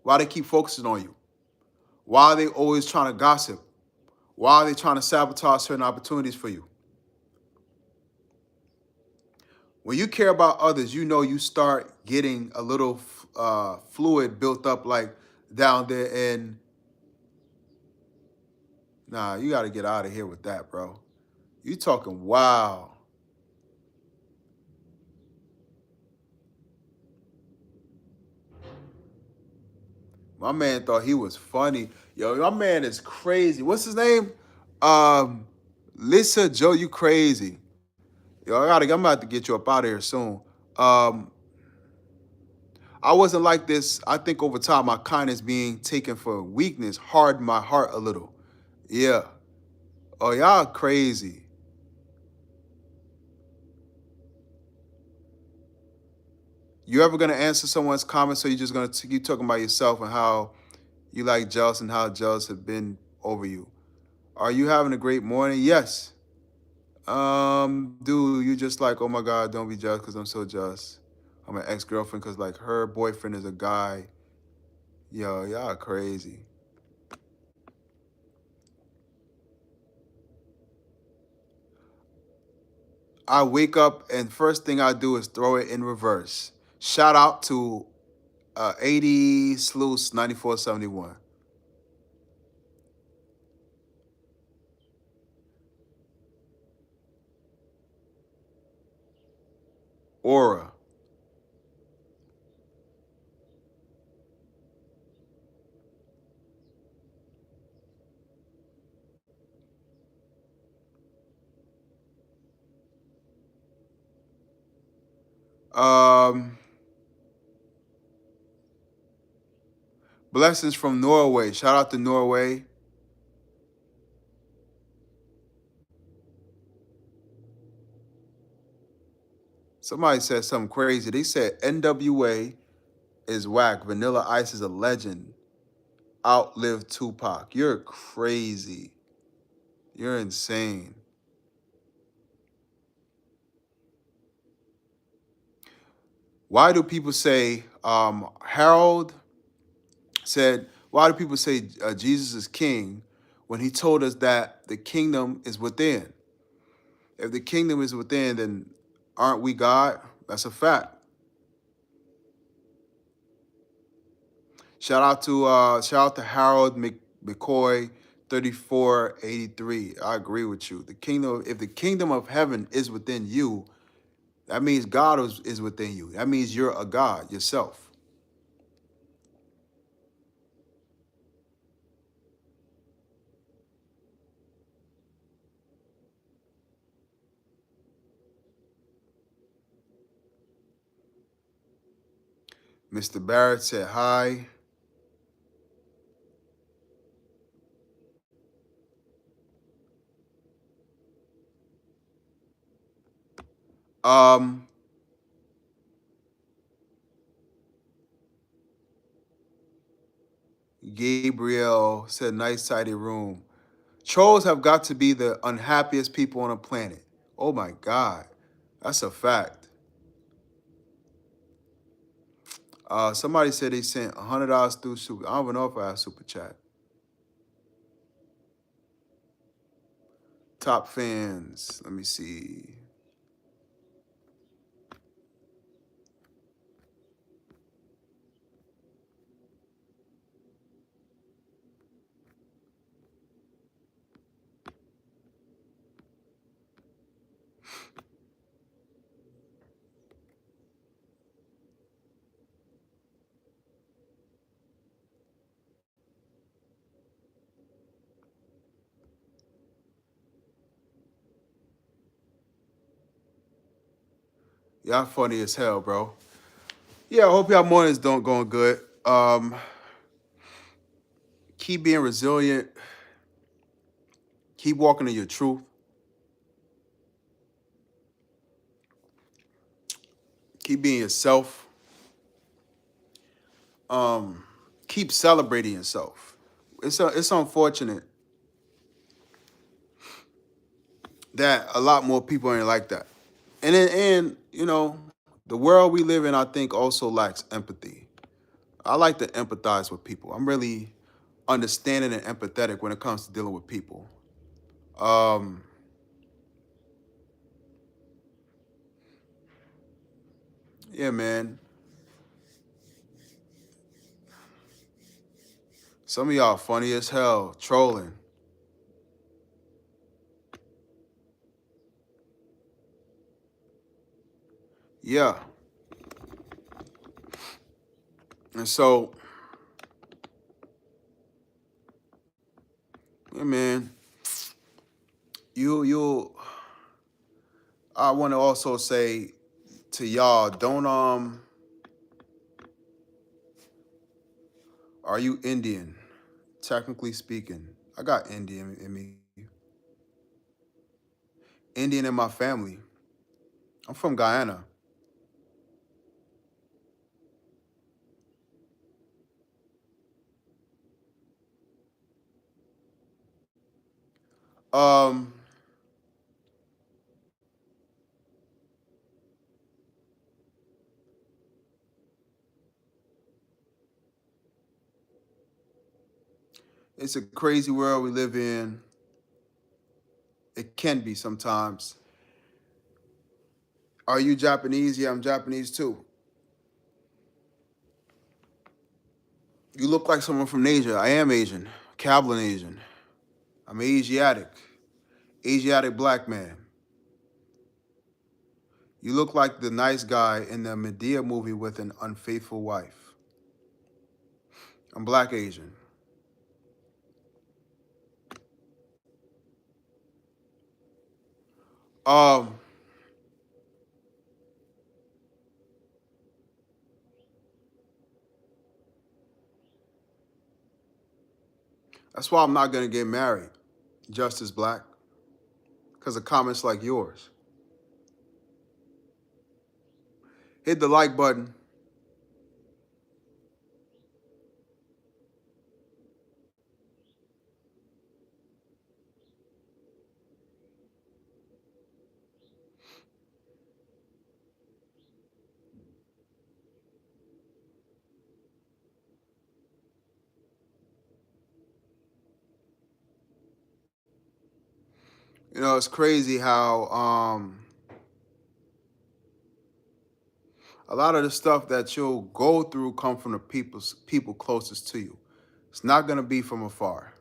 why they keep focusing on you? Why are they always trying to gossip? Why are they trying to sabotage certain opportunities for you? When you care about others, you know you start getting a little fluid built up like down there. And nah, you got to get out of here with that, bro. You talking wow. My man thought he was funny. Yo, my man is crazy. What's his name? Um, Lisa Joe, you crazy. Yo, I'm about to get you up out of here soon. Um, I wasn't like this. I think over time, my kindness being taken for weakness hardened my heart a little. Yeah. Oh, y'all crazy. You ever gonna answer someone's comments, or you just gonna keep talking about yourself and how you like jealous and how jealous have been over you? Are you having a great morning? Yes. Dude, you just like, oh my God, don't be jealous because I'm so jealous. I'm an ex-girlfriend because like her boyfriend is a guy. Yo, y'all crazy. I wake up and first thing I do is throw it in reverse. Shout out to 80 Sluice 9471. Aura. Um, Blessings from Norway. Shout out to Norway. Somebody said something crazy. They said NWA is whack. Vanilla Ice is a legend. Outlived Tupac. You're crazy. You're insane. Why do people say, Harold said, why do people say Jesus is king when he told us that the kingdom is within? If the kingdom is within, then aren't we God? That's a fact. Shout out to Harold McCoy, 3483. I agree with you. If the kingdom of heaven is within you, that means God is within you. That means you're a God yourself. Mr. Barrett said hi. Um, Gabriel said, nice tidy room. Trolls have got to be the unhappiest people on the planet. Oh my God. That's a fact. Somebody said they sent $100 through super. I don't even know if I have super chat. Top fans. Let me see. Y'all funny as hell, bro. Yeah, I hope y'all mornings don't going good. Keep being resilient. Keep walking in your truth. Keep being yourself. Keep celebrating yourself. It's unfortunate that a lot more people ain't like that. And the world we live in, I think, also lacks empathy. I like to empathize with people. I'm really understanding and empathetic when it comes to dealing with people. Um, yeah, man. Some of y'all funny as hell, trolling. Yeah. And so, yeah, man, you I want to also say to y'all, don't are you Indian? Technically speaking, I got Indian in me. Indian in my family. I'm from Guyana. Um, it's a crazy world we live in. It can be sometimes. Are you Japanese? Yeah, I'm Japanese too. You look like someone from Asia. I am Asian. Kablan Asian. I'm Asiatic. Asiatic black man. You look like the nice guy in the Medea movie with an unfaithful wife. I'm black Asian. Um, that's why I'm not gonna get married, just as black, because of comments like yours. Hit the like button. It's crazy how a lot of the stuff that you'll go through come from the people closest to you. It's not gonna be from afar.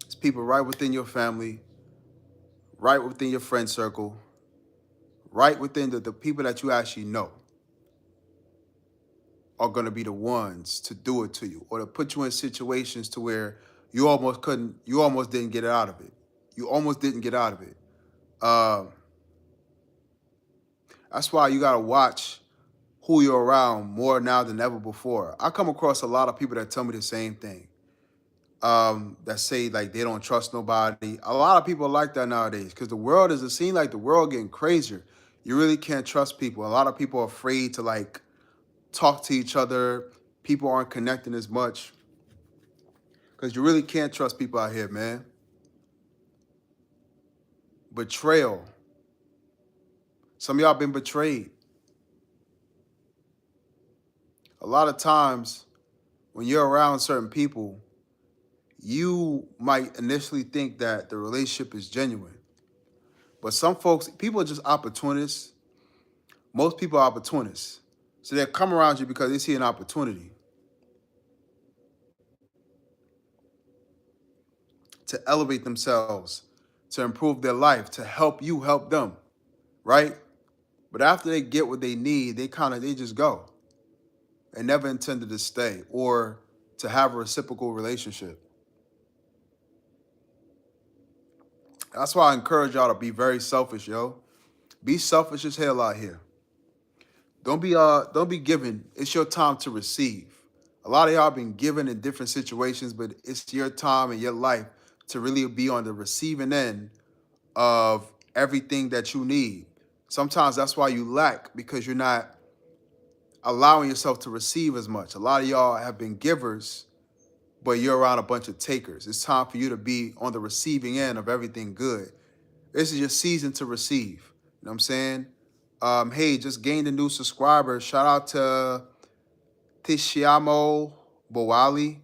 It's people right within your family, right within your friend circle, right within the people that you actually know are gonna be the ones to do it to you or to put you in situations to where you almost didn't get out of it. You almost didn't get out of it. Uh, that's why you gotta watch who you're around more now than ever before. I come across a lot of people that tell me the same thing. that say like they don't trust nobody. A lot of people are like that nowadays because the world is, it seems like the world getting crazier. You really can't trust people. A lot of people are afraid to like talk to each other. People aren't connecting as much because you really can't trust people out here, man. Betrayal. Some of y'all been betrayed. A lot of times when you're around certain people, you might initially think that the relationship is genuine. But some folks, people are just opportunists. Most people are opportunists. So they'll come around you because they see an opportunity to elevate themselves, to improve their life, to help you help them, right? But after they get what they need, they just go and never intended to stay or to have a reciprocal relationship. That's why I encourage y'all to be very selfish, yo. Be selfish as hell out here. Don't be giving. It's your time to receive. A lot of y'all been given in different situations, but it's your time and your life to really be on the receiving end of everything that you need. Sometimes that's why you lack because you're not allowing yourself to receive as much. A lot of y'all have been givers, but you're around a bunch of takers. It's time for you to be on the receiving end of everything good. This is your season to receive. You know what I'm saying? Hey, just gained a new subscriber. Shout out to Tishiamo Bowali.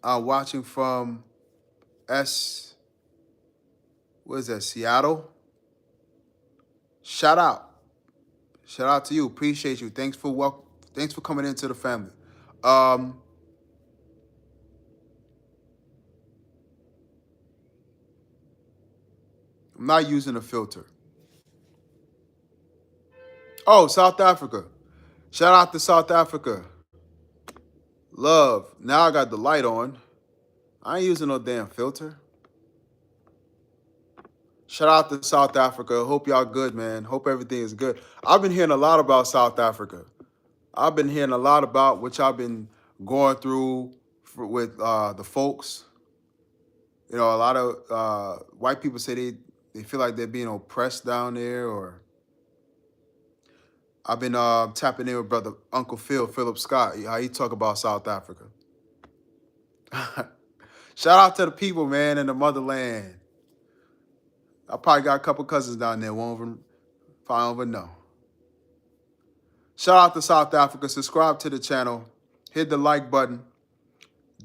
Watching from what is that, Seattle? Shout out. Shout out to you. Appreciate you. Thanks for coming into the family. I'm not using a filter. Oh, South Africa. Shout out to South Africa. Love. Now I got the light on. I ain't using no damn filter. Shout out to South Africa. Hope y'all good, man. Hope everything is good. I've been hearing a lot about South Africa. I've been hearing a lot about what y'all been going through with the folks. You know, a lot of white people say they feel like they're being oppressed down there. Or I've been tapping in with brother Uncle Philip Scott. How he talk about South Africa. Shout out to the people, man, in the motherland. I probably got a couple cousins down there. Won't even, if I don't even know. Shout out to South Africa. Subscribe to the channel. Hit the like button.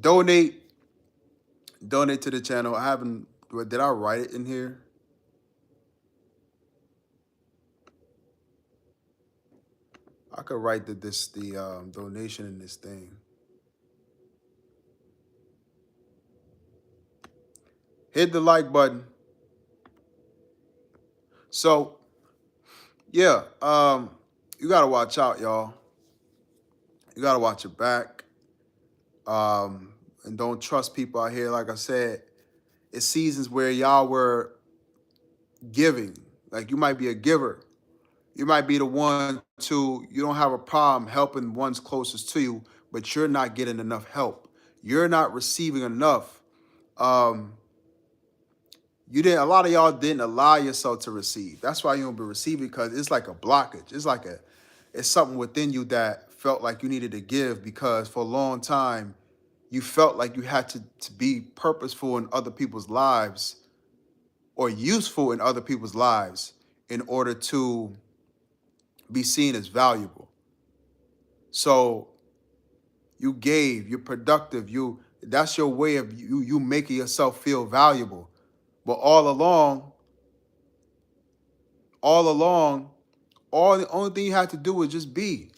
Donate to the channel. I haven't. Did I write it in here? I could write the donation in this thing. Hit the like button. So, yeah, you gotta watch out, y'all. You gotta watch your back, and don't trust people out here. Like I said, it's seasons where y'all were giving. Like you might be a giver. You might be the one you don't have a problem helping ones closest to you, but you're not getting enough help. You're not receiving enough. A lot of y'all didn't allow yourself to receive. That's why you don't be receiving, because it's like a blockage. It's something within you that felt like you needed to give because for a long time you felt like you had to be purposeful in other people's lives or useful in other people's lives in order to be seen as valuable. So you gave, you're productive, that's your way of you making yourself feel valuable. But all along, the only thing you have to do is just be.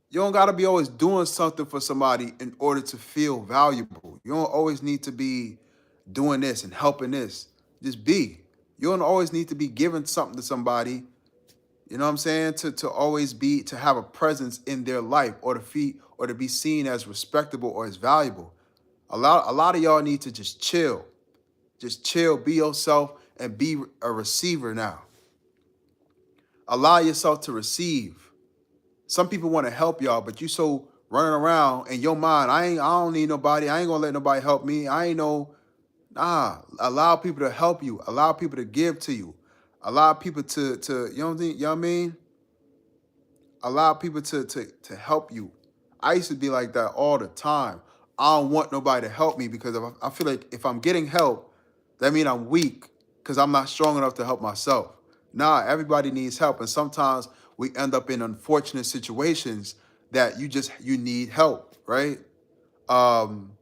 You don't got to be always doing something for somebody in order to feel valuable. You don't always need to be doing this and helping this. Just be. You don't always need to be giving something to somebody, you know what I'm saying, to always be, to have a presence in their life or to be seen as respectable or as valuable. A lot of y'all need to just chill. Just chill, be yourself, and be a receiver now. Allow yourself to receive. Some people want to help y'all, but you're so running around in your mind. I don't need nobody. I ain't gonna let nobody help me. I ain't no. Nah, allow people to help you. Allow people to give to you. Allow people to you know what I mean? You know what I mean? Allow people to help you. I used to be like that all the time. I don't want nobody to help me because if I feel like if I'm getting help, that means I'm weak because I'm not strong enough to help myself. Nah, everybody needs help, and sometimes we end up in unfortunate situations that you need help, right? Um,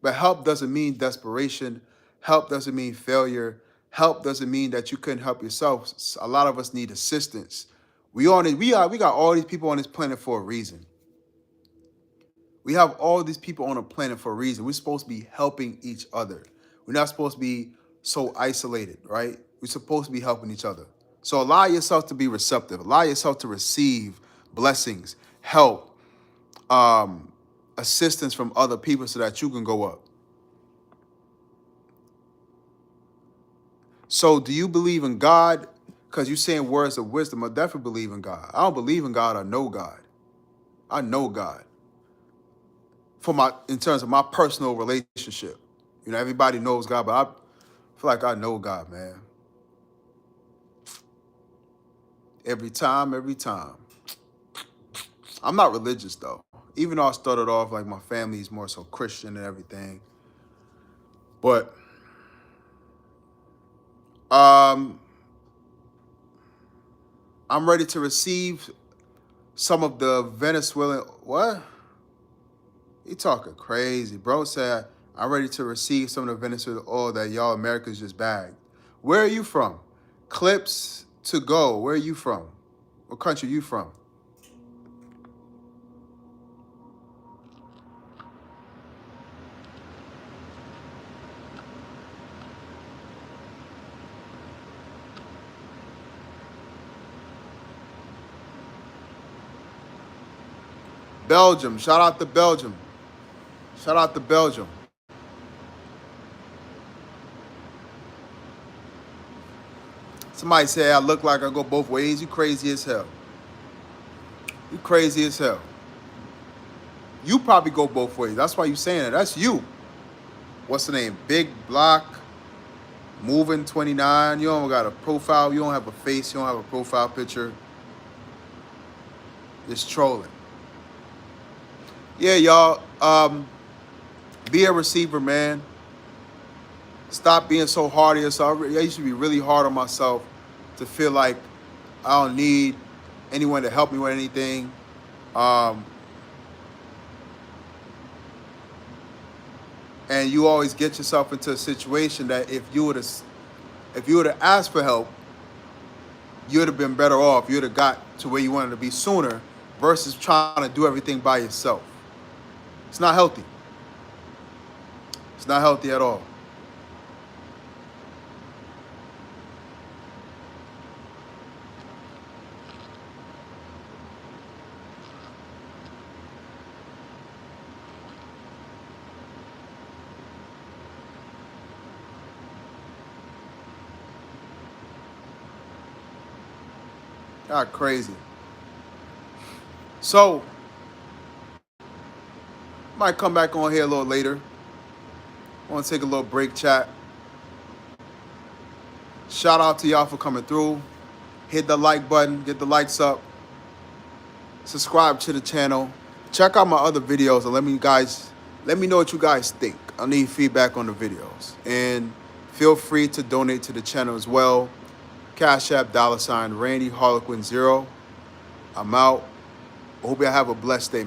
but help doesn't mean desperation. Help doesn't mean failure. Help doesn't mean that you couldn't help yourself. A lot of us need assistance. We got all these people on this planet for a reason. We have all these people on the planet for a reason. We're supposed to be helping each other. We're not supposed to be so isolated, right? We're supposed to be helping each other. So allow yourself to be receptive. Allow yourself to receive blessings, help, assistance from other people so that you can go up. So do you believe in God? Because you're saying words of wisdom. I definitely believe in God. I don't believe in God. I know God. I know God. In terms of my personal relationship. You know, everybody knows God, but I feel like I know God, man. Every time, every time. I'm not religious though. Even though I started off like my family is more so Christian and everything. But I'm ready to receive some of the Venezuelan what? You talking crazy. Bro said, I'm ready to receive some of the Venezuelan oil that y'all Americans just bagged. Where are you from? Clips to go. Where are you from? What country are you from? Belgium. Shout out to Belgium. Shout out to Belgium. Somebody say I look like I go both ways. You crazy as hell. You crazy as hell. You probably go both ways. That's why you saying it. That's you. What's the name? Big Block, Moving 29. You don't got a profile. You don't have a face. You don't have a profile picture. Just trolling. Yeah, y'all. Be a receiver, man. Stop being so hard on yourself. I used to be really hard on myself to feel like I don't need anyone to help me with anything. And you always get yourself into a situation that if you would have asked for help, you would have been better off. You would have got to where you wanted to be sooner versus trying to do everything by yourself. It's not healthy. It's not healthy at all. God, crazy. So, might come back on here a little later. I want to take a little break chat. Shout out to y'all for coming through. Hit the like button, get the likes up. Subscribe to the channel. Check out my other videos and let me know what you guys think. I need feedback on the videos. And feel free to donate to the channel as well. Cash App, $, Randy Harlequin 0. I'm out. Hope y'all have a blessed day.